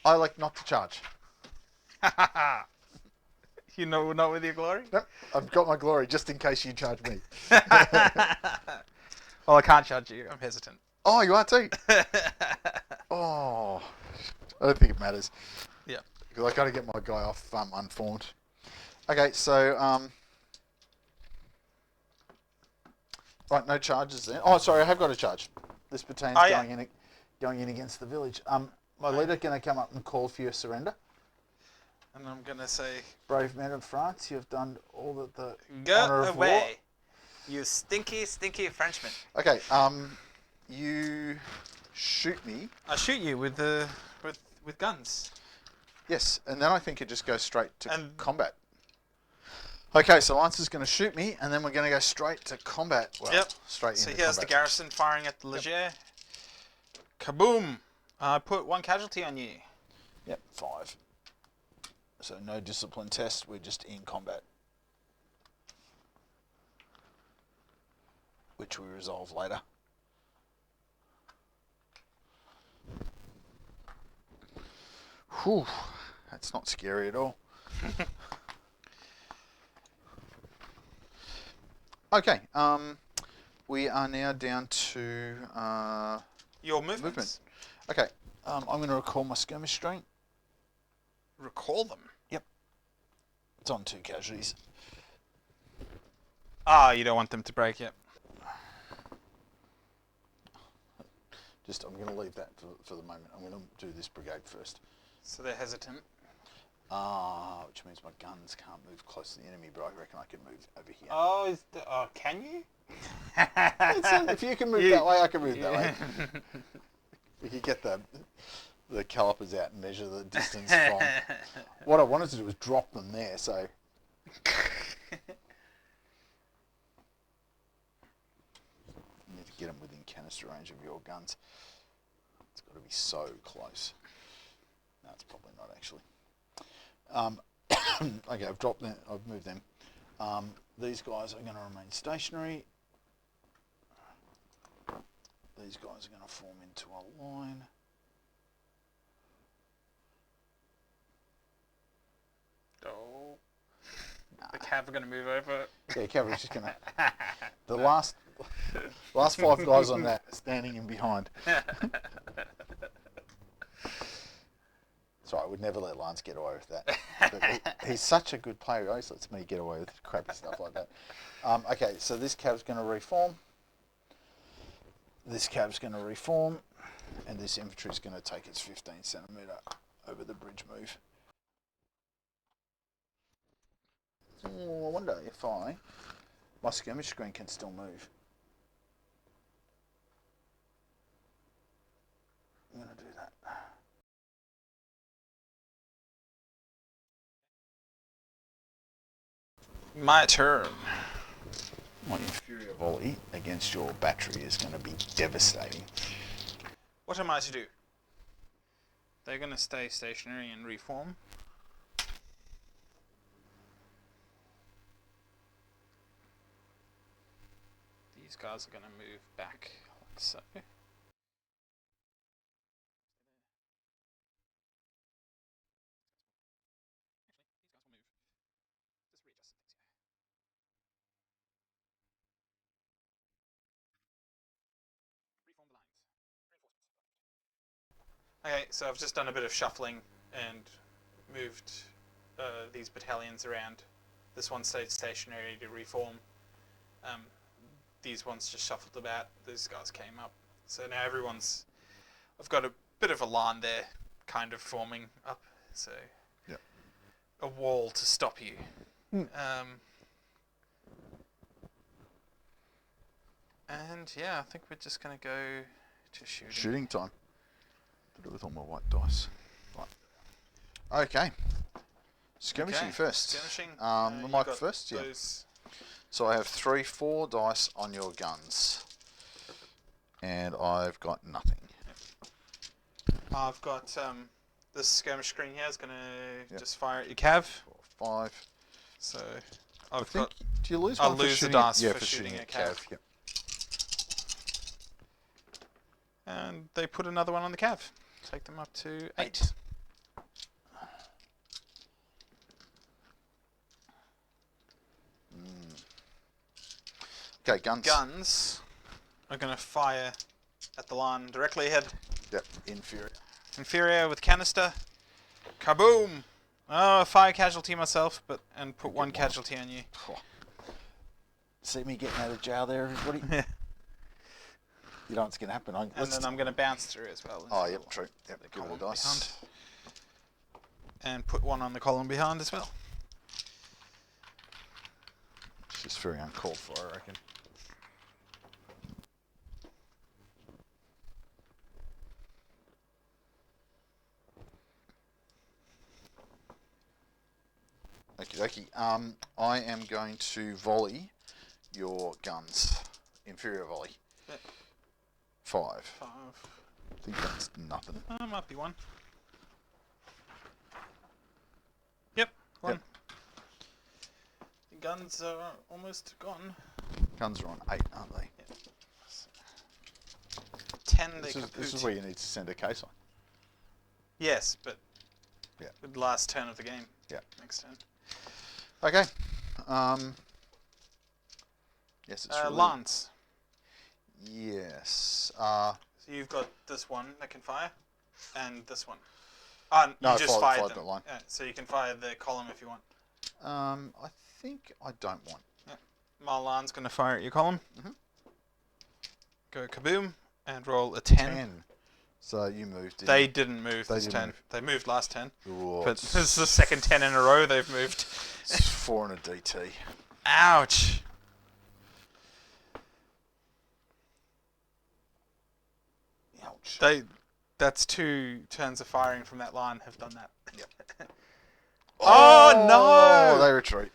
I like not to charge. You know, not with your glory. Nope, I've got my glory just in case you charge me. Well, I can't charge you. I'm hesitant. Oh, you are too? Oh, I don't think it matters. Yeah. Because I got to get my guy off unformed. Okay, so right, no charges then. Oh, sorry, I have got a charge. This battalion going in against the village. My leader going to come up and call for your surrender. And I'm gonna say, Brave men of France, you have done all that the go honor of war. away, you stinky, stinky Frenchman. Okay, you shoot me. I shoot you with guns. Yes, and then I think it just goes straight to And- combat. Okay, so Lancer's going to shoot me, and then we're going to go straight to combat. Well, Yep. straight So into here's the combat. garrison firing at the Leger. Kaboom! I put 1 casualty on you. Yep, 5. So no discipline test, we're just in combat. Which we resolve later. Whew, that's not scary at all. Okay, we are now down to Your movements. Okay, I'm going to recall my skirmish strain. Recall them. It's on 2 casualties. Ah, you don't want them to break yet. Just, I'm going to leave that for the moment. I'm going to do this brigade first. So they're hesitant. Which means my guns can't move close to the enemy, but I reckon I can move over here. Oh, can you? If you can move that way, I can move that way. We could get the calipers out and measure the distance from. What I wanted to do was drop them there, so. You need to get them within canister range of your guns. It's got to be so close. No, it's probably not actually. Okay, I've dropped them. I've moved them. These guys are going to remain stationary. These guys are going to form into a line. Oh. The cav are going to move over. Yeah, cavalry's just going to... The last 5 guys on that are standing in behind. Sorry, I would never let Lance get away with that. But he's such a good player, he always lets me get away with crappy stuff like that. Okay, so this cav's going to reform. This cav's going to reform. And this infantry's going to take its 15 centimetre over the bridge move. Oh, I wonder if my skirmish screen can still move. I'm going to do that. My turn. My inferior volley against your battery is going to be devastating. What am I to do? They're going to stay stationary and reform. These guys are going to move back like so. Okay, so I've just done a bit of shuffling and moved these battalions around. This one stayed stationary to reform. These ones just shuffled about. These guys came up. So now I've got a bit of a line there kind of forming up. So yep. A wall to stop you. And yeah, I think we're just going to go to shooting. Shooting time. Did it with all my white dice. Right. Okay. Skirmishing first. Skirmishing. The mic first, yeah. So I have 3 4 dice on your guns. And I've got nothing. I've got this skirmish screen here is going to just fire at your cav. 4 5. So I think, do you lose I'll one for lose shooting? the dice Yeah, for shooting a cav. Yep. And they put another one on the cav. Take them up to 8. Okay, guns. Guns are going to fire at the line directly ahead. Yep, inferior. Inferior with canister. Kaboom! Oh, fire casualty myself, and put one casualty on you. See me getting out of jail there, everybody? You know what's going to happen. And then I'm going to bounce through as well. Oh, yep, true. Yep, give it a dice. Behind. And put one on the column behind as well. It's just very uncalled for, I reckon. Okie dokie. I am going to volley your guns. Inferior volley. Yep. 5. 5. I think that's nothing. Might be 1. Yep, 1. Yep. The guns are almost gone. Guns are on 8, aren't they? Yep. 10 This is where you need to send a case on. Yes, but yeah. the last turn of the game. Yeah. Next turn. Okay. Yes, it's really... Lance. Yes. So you've got this one that can fire, and this one. No, you just fired them. that line. Yeah, so you can fire the column if you want. I think I don't want. Yeah. Marlan's going to fire at your column. Mm-hmm. Go kaboom, and roll a 10. So you moved. They didn't move They this didn't 10. move. They moved last 10. Ooh, But this is the second 10 in a row they've moved. It's 4 and a DT. Ouch. Ouch. They That's 2 turns of firing from that line have done that. Yep. Oh, no! They retreat.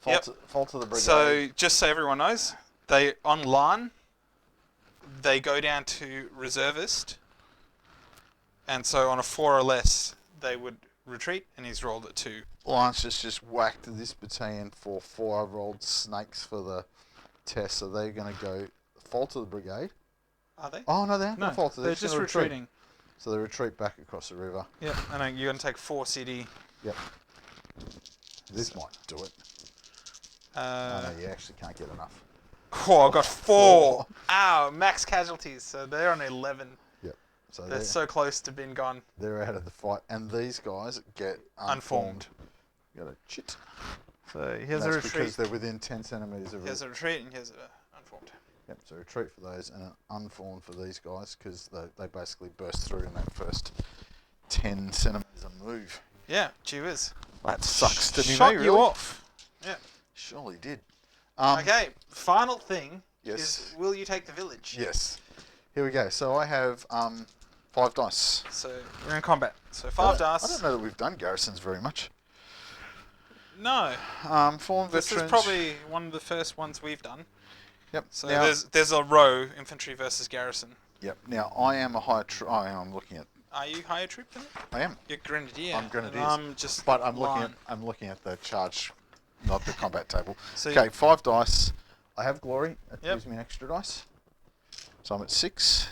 Fault to the brigade. So, just so everyone knows, they on line, they go down to reservist, and so on a 4 or less, they would retreat, and he's rolled at 2. Lance just whacked this battalion for 4. I've rolled snakes for the test, so they're going to go fault to the brigade. Are they? Oh, no, they aren't No, fault to. they're just retreating. So they retreat back across the river. Yep, and then you're going to take 4 CD. Yep. This might do it. Oh, no, you actually can't get enough. Oh, I got 4. Ow, max casualties. So they're on 11. Yep. So they're so close to being gone. They're out of the fight. And these guys get unformed. You got a chit. So here's a that's retreat. because they're within 10 centimetres of Here's a retreat and here's a unformed. Yep, so retreat for those and an unformed for these guys because they basically burst through in that first 10 centimetres of move. Yeah, gee whiz. That sucks to be Shot me, you really. off. Yeah. Surely did. Okay, final thing Yes. is, will you take the village? Yes. Here we go. So I have 5 dice. So we're in combat. So 5 dice. I don't know that we've done garrisons very much. No. Fallen This veterans. is probably one of the first ones we've done. Yep. So now, there's a row, infantry versus garrison. Yep. Now I am a higher. I'm looking at. Are you higher troop than it? I am. You're grenadier. I'm grenadiers. And I'm just. But I'm line. looking at the charge, not the combat table. So Okay, 5 dice. I have glory. That Yep. gives me an extra dice. So I'm at 6.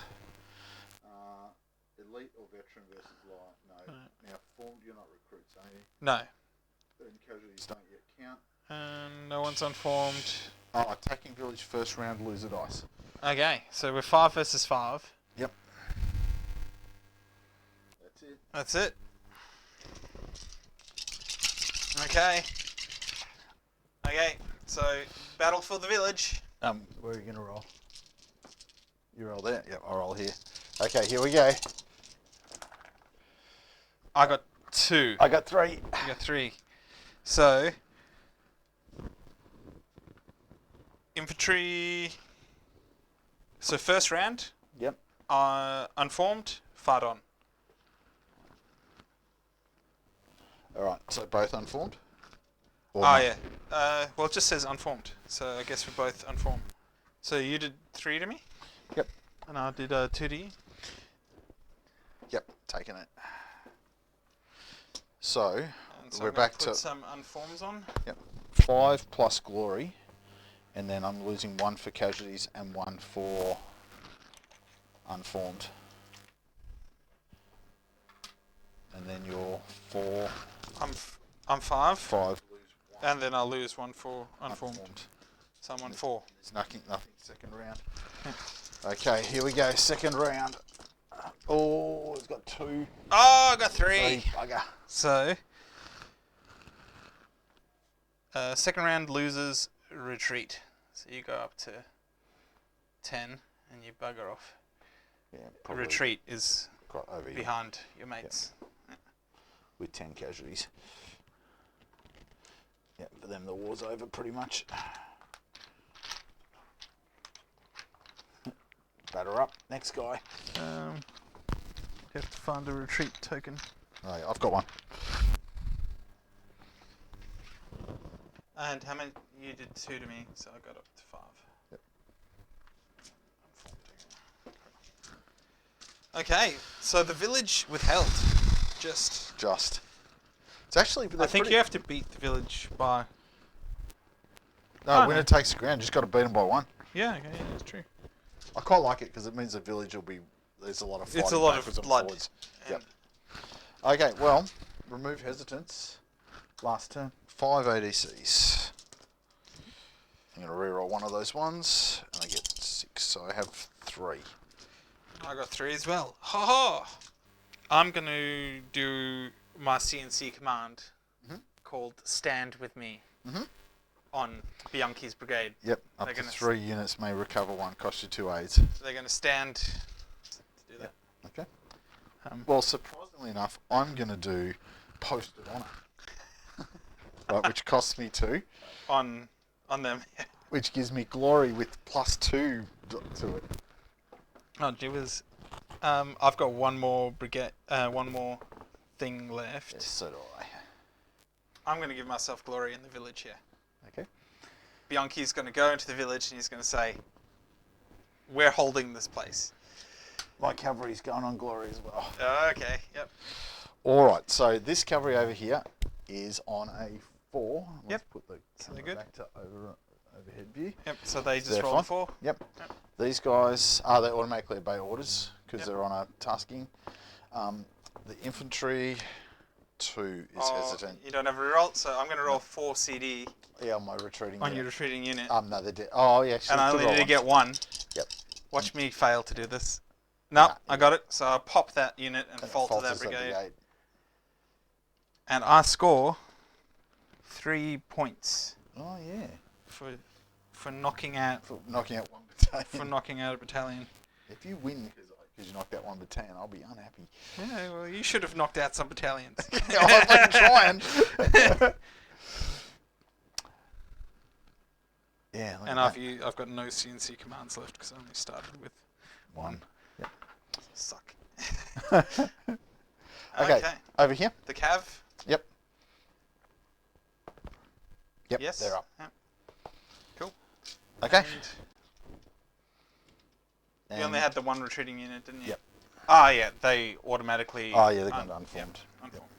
Elite or veteran versus light? No. Right. Now formed, you're not recruits, are you? No. And casualties don't yet count. And no one's unformed. Oh, attacking village first round, lose a dice. Okay, so we're 5 versus 5. Yep. That's it. That's it. Okay. Okay, so battle for the village. Where are you going to roll? You roll there? Yep, I'll roll here. Okay, here we go. I got 2. I got 3. You got 3. So infantry. So first round, Yep. unformed, fight on. Alright, so both unformed? Or Oh not? yeah. Well, it just says unformed, so I guess we're both unformed. So you did 3 to me. Yep. And I did 2 to you. Yep, taking it. So, And so we're I'm gonna back put to some unforms on. 5 plus glory, and then I'm losing 1 for casualties and 1 for unformed. And then you're 4, I'm 5, 5, lose 1 and then I'll lose 1 for unformed. So I'm on 4. There's nothing second round. Okay, here we go, second round. Oh, it's got 2. Oh, I got 3. 3, bugger. So, second round losers retreat. So you go up to 10 and you bugger off. Yeah, probably Retreat is quite over here behind your mates. with 10 casualties. Yeah, for them the war's over pretty much. Batter up, next guy. You have to find a retreat token. Oh, yeah, I've got one. And how many? You did 2 to me, so I got up to 5. Yep. Okay, so the village withheld. Just. It's actually. I think you have to beat the village by. No, winner takes the ground. Just got to beat them by 1. Yeah, okay, yeah, that's true. I quite like it because it means the village will be. There's a lot of fighting. It's a lot backwards of and blood. forwards. Yep. Okay, well, remove hesitance. Last turn. 5 ADCs. I'm going to reroll one of those ones, and I get 6, so I have 3. I got 3 as well. Ha ha! I'm going to do my CNC command called Stand With Me on Bianchi's brigade. Yep, up They're to gonna 3 units may recover 1, cost you 2 aids. So they're going to stand to do that. Okay. Well, surprisingly enough, I'm going to do Posted Honour, right, which costs me 2, On them. which gives me glory with +2 to it. Oh, gee whiz. I've got one more brigade, one more thing left. Yes, so do I. I'm going to give myself glory in the village here. Okay. Bianchi's going to go into the village and he's going to say, "We're holding this place." My cavalry's going on glory as well. Okay. Yep. All right, so this cavalry over here is on a 4. Let's Yep. put the So they're camera good. back to overhead view. Yep. So they just They're rolled a fine. 4. Yep. Yep. These guys, they automatically obey orders because they're on a tasking. The infantry, 2 is hesitant. You don't have a reroll, so I'm going to roll 4 CD Yeah, on my retreating on unit. your retreating unit. No, they did. Oh, yeah. And I only need to get 1. Yep. Watch me fail to do this. Nope, Nah, I got it. So I pop that unit and And falter that falters the brigade. And I score 3 points Oh, yeah. for knocking out For knocking out one battalion. a battalion. If you win because you knocked out one battalion, I'll be unhappy. Yeah, well, you should have knocked out some battalions. Yeah, I've been trying. Yeah. look And at that. I've got no CNC commands left because I only started with 1. suck. Okay. Over here. The cav. Yep. Yep. Yes. They're up. Yep. Cool. Okay. And you only had the 1 retreating unit, didn't you? Yep. Ah, yeah. They automatically. Oh, yeah, they're going to unformed. Yep, unformed.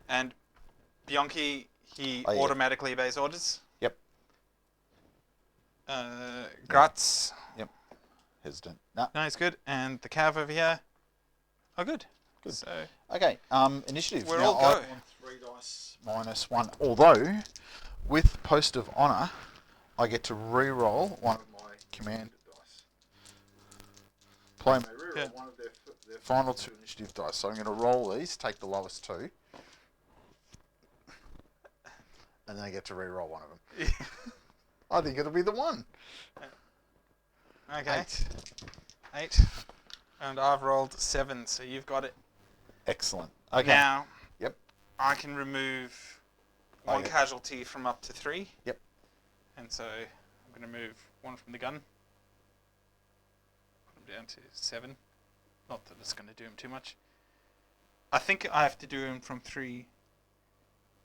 And Bianchi, he Oh, yeah. automatically obeys orders. Yep. Gratz. Hesitant. No. No, he's good. And the cav over here. Oh, good. Good. So Okay. Initiative. We're now all go. I'm on 3 dice minus 1. Although, with Post of Honor, I get to re-roll one of my command dice. Player may re-roll one of their final 2 initiative dice. So I'm going to roll these, take the lowest 2, and then I get to re-roll one of them. I think it'll be the 1. okay. 8. 8. And I've rolled 7, so you've got it. Excellent. Okay. Now, Yep. I can remove Oh, 1 yeah. casualty from up to 3. Yep. And so I'm going to move 1 from the gun. Put him down to 7. Not that it's going to do him too much. I think I have to do him from 3.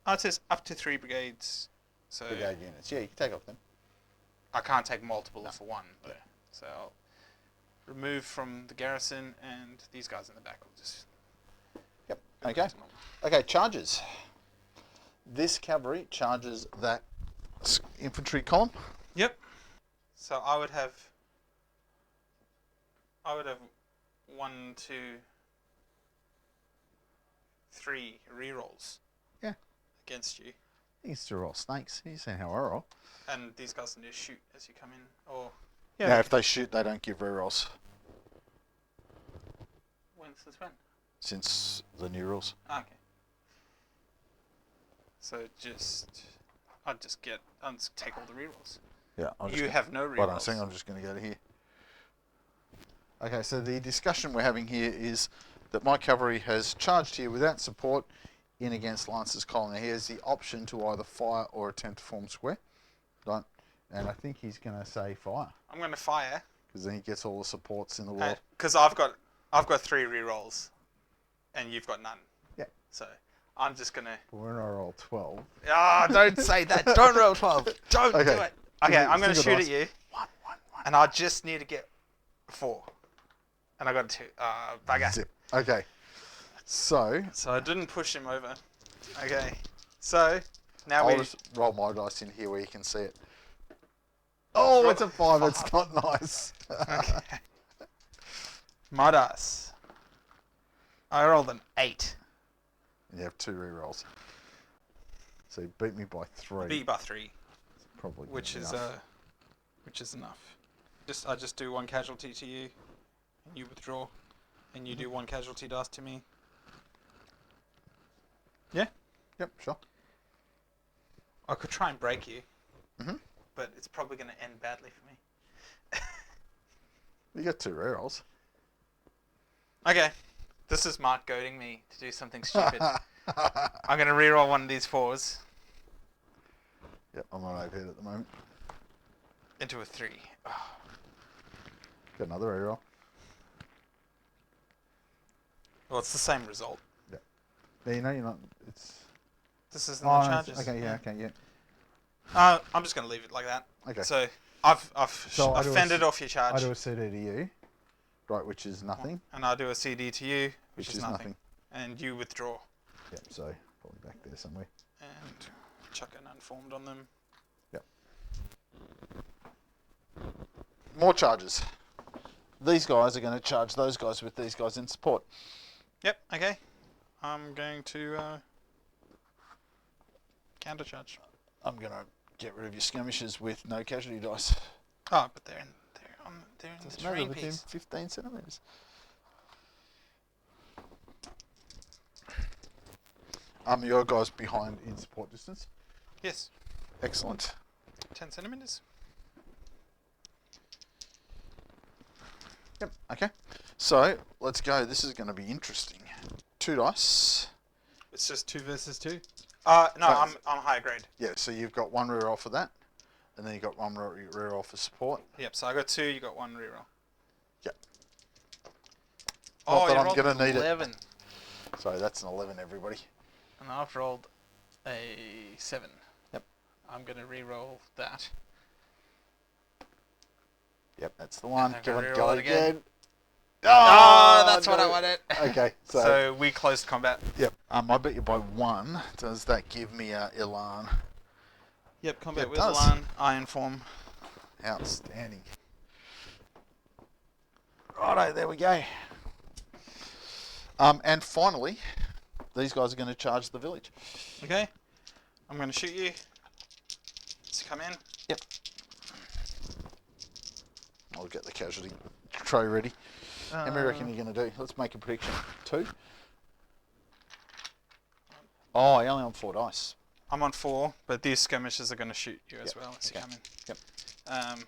Oh, it says up to 3 brigades. So Brigade units. Yeah, you can take off them. I can't take multiple for 1. Though. So I'll remove from the garrison, and these guys in the back will just... Yep. Okay. Okay, charges. This cavalry charges that infantry column. Yep. So I would have 1, 2, 3 rerolls. Yeah. Against you, You used to roll snakes. You see how I roll. and these guys need to shoot as you come in. Or Yeah. If they shoot, they don't give rerolls when's this when? since the new rules. Okay. So I'll just take all the rerolls. Yeah. You have no Hold on a rerolls. second. I'm just going to go to here. Okay. So the discussion we're having here is that my cavalry has charged here without support in against Lance's column. Now he has the option to either fire or attempt to form square. Right. And I think he's going to say fire I'm going to fire because then he gets all the supports in the world. because I've got 3 rerolls, and you've got none. Yeah. So I'm just gonna. But when I roll 12. Ah, don't say that. Don't roll 12. Don't do Okay. it. Okay, I'm gonna Single shoot dice. at you, 1, 1, 1. and I just need to get 4, and I got 2. Bugger. Zip. Okay. So So I didn't push him over. Okay. So now I'll we. just roll my dice in here where you can see it. Oh, it's a 5. It's not nice. Okay. My dice. I rolled an 8. You have 2 rerolls. So you beat me by 3. Beat by 3, Probably. which is enough. enough. I just do 1 casualty to you, and you withdraw, and you do 1 casualty dice to me. Yeah. Yep, sure. I could try and break you, Mhm. but it's probably going to end badly for me. You got 2 rerolls. Okay. This is Mark goading me to do something stupid. I'm going to reroll one of these 4s Yep, I'm on overhead at the moment. into a 3. Oh, Got another reroll. Well, it's the same result. Yeah, you know, you're not. It's. This isn't the charges. Okay. Yeah. Okay. Yeah. I'm just going to leave it like that. Okay. So I've So fended off your charge. I do a CD to you, right, which is nothing. And I do a CD to you, which is nothing. nothing. And you withdraw. Yep. So probably back there somewhere. And chuck an unformed on them. Yep. More charges. These guys are going to charge those guys with these guys in support. Yep. Okay. I'm going to countercharge. I'm going to get rid of your skirmishers with no casualty dice. Oh, but they're in the Doesn't matter, terrain within piece. 15 centimetres. Your guys behind in support distance. Yes. Excellent. 10 centimeters. Yep. Okay. So let's go. This is going to be interesting. 2 dice. It's just 2 versus 2. No, Oh. I'm higher grade. Yeah. So you've got 1 reroll for that, and then you got 1 reroll for support. Yep. So I got 2. You got 1 reroll. Yep. Oh, Not that you I'm rolled gonna need it. 11, So that's an 11, everybody. and I've rolled a 7. Yep. I'm gonna reroll that. Yep, that's the one. I'm Go gonna on, reroll go it again. again. Oh, that's what I no. wanted. Okay, so, So we closed combat. yep. I bet you by 1. Does that give me a Ilan? Yep. Combat It with does. Elan, Iron Form. Outstanding. Righto, there we go. And finally, these guys are going to charge the village. Okay. I'm gonna shoot you. Let's come in. Yep. I'll get the casualty tray ready. How many reckon you're going to do? Let's make a prediction. 2? Oh, I only on 4 dice. I'm on 4, but these skirmishers are gonna shoot you as Yep, well as you okay. come in. Yep.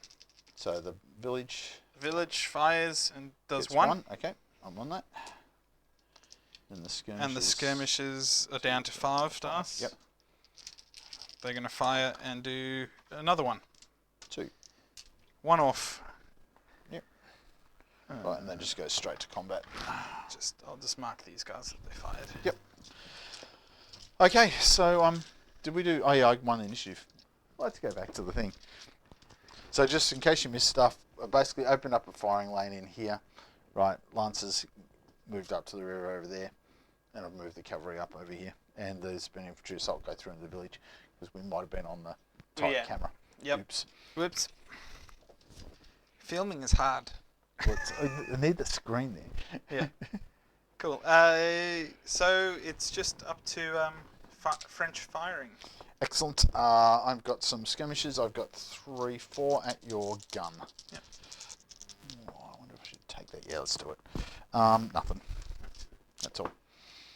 So the village Village fires and does gets 1. Okay, I'm on that. Then the skirmishers. And the skirmishers are down to 5 dice. Yep. They're going to fire and do another 1. 2. 1 off. Yep. Right, and then just go straight to combat. I'll just mark these guys that they fired. Yep. Okay, so did we do? Oh yeah, I won the initiative. Let's go back to the thing. So just in case you missed stuff, I basically opened up a firing lane in here. Right, Lancers moved up to the rear over there, and I've moved the cavalry up over here. And there's been infantry assault go through into the village because we might have been on the tight Yeah. camera. Yep. Oops. Whoops. Filming is hard. Well, I need the screen there. Yeah. Cool. So it's just up to French firing. Excellent. I've got some skirmishes. I've got 3, 4 at your gun. Yep. Oh, I wonder if I should take that. Yeah, let's do it. Nothing. That's all.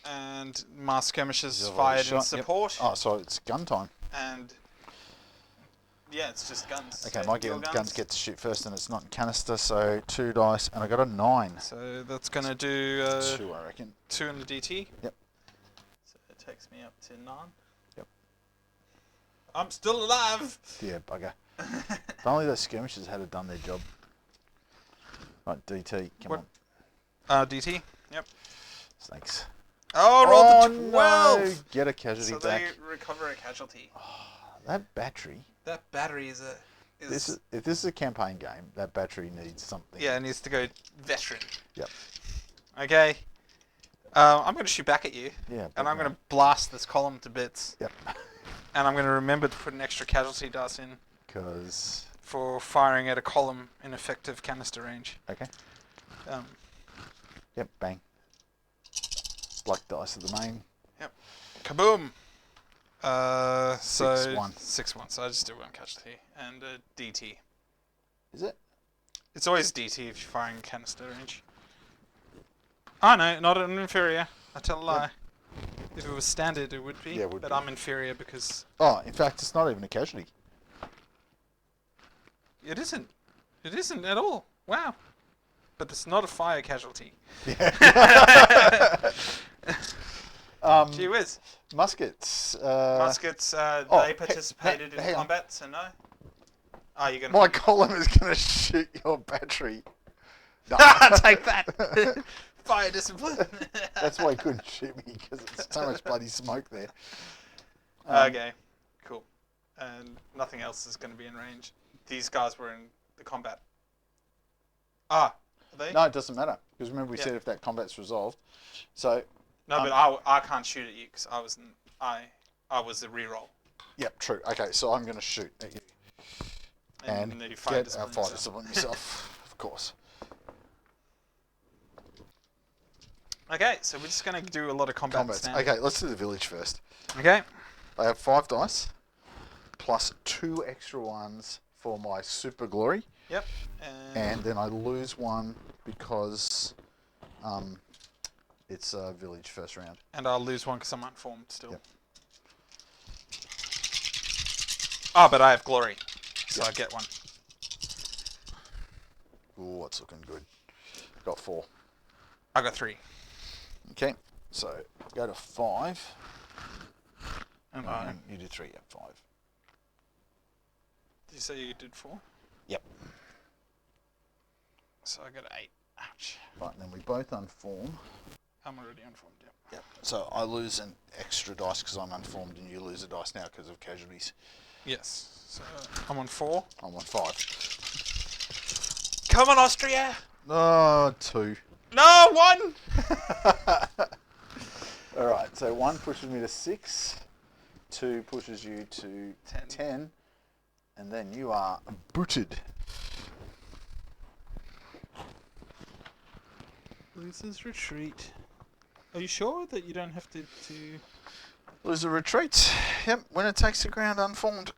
And my skirmishers You've already fired in shot, yep. support. Oh, so it's gun time. And yeah, it's just guns. Okay, So my your guns get to shoot first, and it's not in canister. So 2 dice, and I got a 9. So that's going to do 2, I reckon. 2 in the DT. Yep. So it takes me up to 9. Yep. I'm still alive. Yeah, bugger. If only those skirmishers had done their job. Right, DT, come What? on. DT. Yep. Thanks. Oh, rolled a 12. No. Get a casualty So back. they recover a casualty. That battery. That battery is If this is a campaign game, that battery needs something. yeah, it needs to go veteran. Yep. Okay. I'm going to shoot back at you, Yeah. and I'm going to blast this column to bits. Yep. And I'm going to remember to put an extra casualty dice in Because. for firing at a column in effective canister range. Okay. Um, Yep. Bang. Black dice of the main. kaboom! So 6-1. 6-1. So I just do 1 casualty and a DT. Is it? It's always DT if you're firing canister range. Oh no, not an inferior. I tell a lie. If it was standard, it would be. Yeah, it would but be. I'm inferior because Oh, in fact, it's not even a casualty. it isn't. It isn't at all. Wow. But it's not a fire casualty. Yeah. Gee whiz. Muskets. Muskets, they participated in hang on. combat, so no. Oh, you're going My to... column is going to shoot your battery. No. Take that! Fire discipline. That's why he couldn't shoot me, because it's so much bloody smoke there. Okay, cool. And nothing else is going to be in range. These guys were in the combat. Are they? No, it doesn't matter, because remember we Yeah. said if that combat's resolved. So, No, but I can't shoot at you because I was the reroll. yep, true. Okay, so I'm going to shoot at you. And then you fire get our fire discipline yourself, of course. Okay, so we're just going to do a lot of combats now. Okay, let's do the village first. Okay. I have 5 dice, plus 2 extra ones for my super glory. Yep. And then I lose 1 because it's a village first round. And I'll lose 1 because I'm unformed still. Yep. Oh, but I have glory, so I get 1. Ooh, it's looking good. Got 4. I got 3. Okay, so go to 5. And You did 3, yep, 5. Did you say you did 4? Yep. So I got 8. Ouch. Right, and then we both unform. I'm already unformed, yep. Yep. So I lose an extra dice because I'm unformed, and you lose a dice now because of casualties. Yes. So I'm on 4. I'm on 5. Come on, Austria! Oh, 2. No, 1! Alright, so 1 pushes me to 6. 2 pushes you to 10. And then you are booted. Losers retreat. Are you sure that you don't have to... Loser retreats. Yep, when it takes the ground unformed.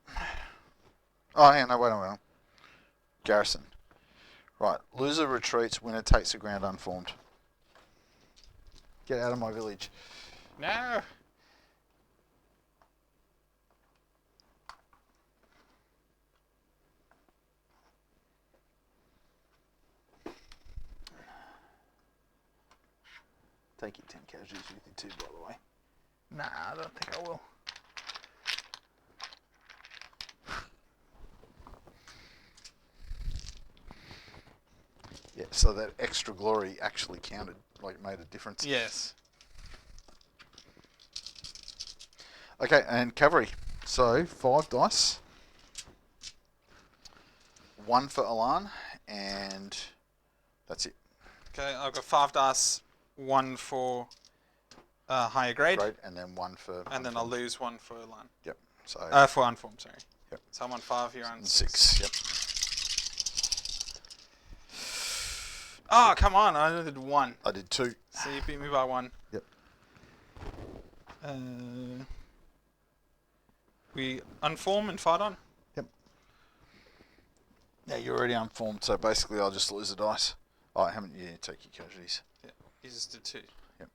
Oh, yeah, no, wait a minute. Garrison. Right, loser retreats when it takes the ground unformed. Get out of my village. No! Take your 10 casualties with you too, by the way. Nah, I don't think I will. Yeah, so that extra glory actually counted, like made a difference. Yes. Okay, and cavalry. So 5 dice. 1 for Alan, and that's it. Okay, I've got 5 dice, 1 for higher grade, Great, and then 1 for. and then I'll lose 1 for line. Yep. So. For unformed, sorry. Yep. So I'm on 5, you're on 6. Yep. Oh, come on, I only did 1. I did 2. So you beat me by 1. Yep. We unform and fight on? Yeah, you're already unformed, so basically I'll just lose a dice. Oh, I haven't. Yeah, take your casualties. Yeah, you just did 2. Yep.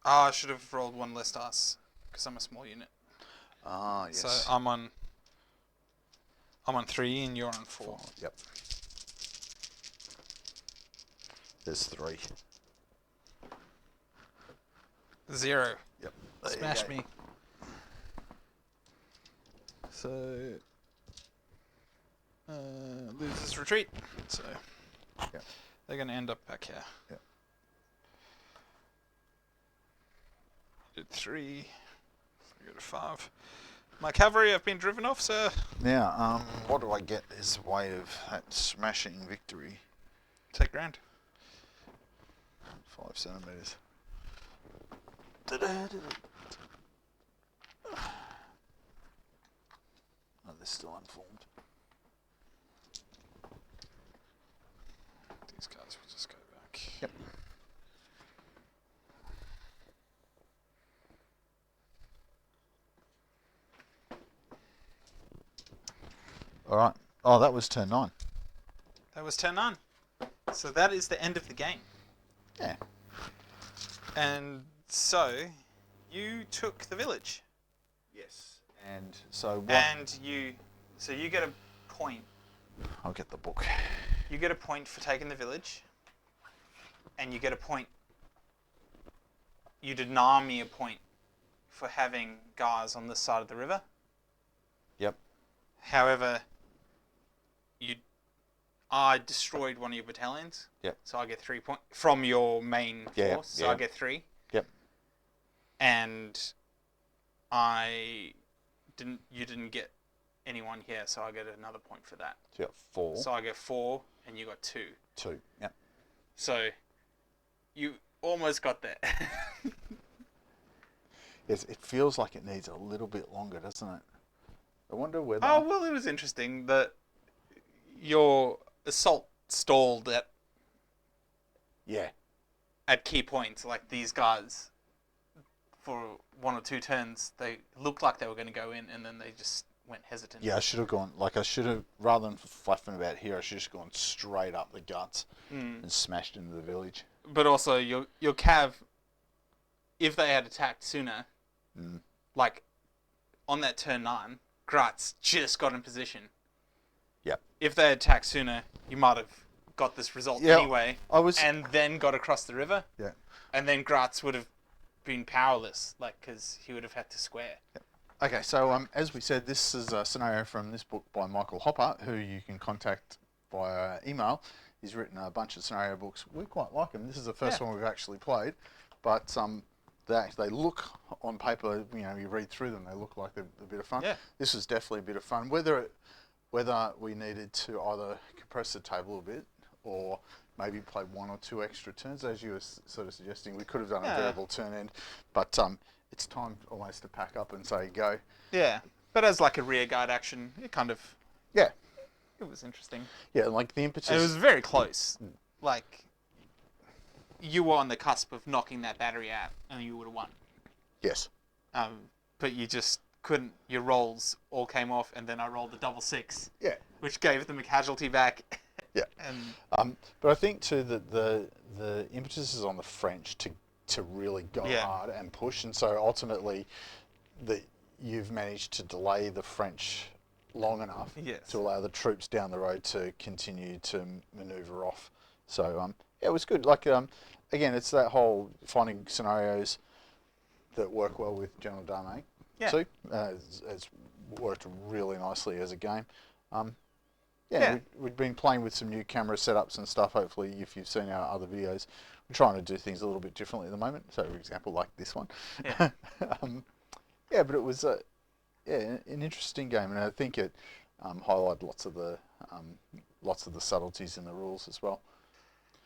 Oh, I should have rolled 1 less dice, because I'm a small unit. Ah, yes. So I'm on 3 and you're on 4. Yep. There's 3. 0. Yep. There you Smash go. me. So losers retreat. So Yep. they're going to end up back here. Yep. Did 3. I go to 5. My cavalry have been driven off, sir. Now, what do I get as a way of that smashing victory? Take ground. 5 centimeters. Oh, they're still unformed. These guys will just go back. Yep. All right. Oh, that was turn 9. That was turn 9. So that is the end of the game. Yeah. And so you took the village. Yes. And so what? And you get a point. I'll get the book. You get a point for taking the village. And you get a point. You deny me a point for having guys on this side of the river. Yep. However, I destroyed one of your battalions. Yep. So I get 3 points from your main Yeah, force. So yeah. I get 3. Yep. And you didn't get anyone here, so I get another point for that. So you got 4. So I get 4, and you got 2. 2. Yeah. So you almost got there. Yes, it feels like it needs a little bit longer, doesn't it? I wonder whether. Oh, well, it was interesting that your assault stalled Yeah. at key points. Like these guys, for 1 or 2 turns, they looked like they were going to go in, and then they just went hesitant. Yeah, I should have gone, rather than fluffing about here, I should have just gone straight up the guts and smashed into the village. But also, your cav, if they had attacked sooner, like on that turn 9, Graz just got in position. Yep. If they had attacked sooner, you might have got this result anyway, and then got across the river. Yeah. And then Graz would have been powerless, because he would have had to square. Yep. Okay, so as we said, this is a scenario from this book by Michael Hopper, who you can contact via email. He's written a bunch of scenario books. We quite like him. This is the first one we've actually played, but they look on paper. You read through them, they look like they're a bit of fun. Yeah. This was definitely a bit of fun. Whether we needed to either compress the table a bit or maybe play 1 or 2 extra turns, as you were sort of suggesting, we could have done a variable turn end, but it's time almost to pack up and say go. Yeah, but as like a rear guard action, it kind of... Yeah. It was interesting. Yeah, like the impetus... And it was very close. Like, you were on the cusp of knocking that battery out, and you would have won. Yes. But you just couldn't... Your rolls all came off, and then I rolled a double 6. Yeah. Which gave them a casualty back. Yeah. And but I think too that the impetus is on the French to really go hard and push, and so ultimately you've managed to delay the French long enough to allow the troops down the road to continue to manoeuvre off. So it was good. Like again, it's that whole finding scenarios that work well with General Armee. Yeah. So it's worked really nicely as a game. We've been playing with some new camera setups and stuff. Hopefully, if you've seen our other videos, we're trying to do things a little bit differently at the moment. So, for example, like this one. Yeah. But it was an interesting game, and I think it highlighted lots of the subtleties in the rules as well.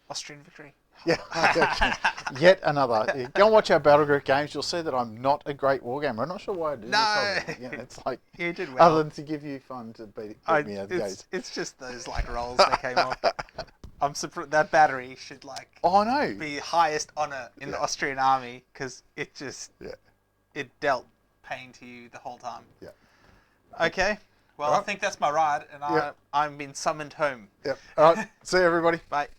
Austrian victory. Yeah, yet another. Go and watch our Battle Group games. You'll see that I'm not a great wargamer. I'm not sure why I do this. It's like You did well. other than to give you fun to beat me out of the gates. It's just those like rolls that came off. I'm surprised that battery should Oh no! be highest honor in the Austrian army, because it just it dealt pain to you the whole time. Yeah. Okay. Well, I think that's my ride, and I'm been summoned home. Yep. All right. See you, everybody. Bye.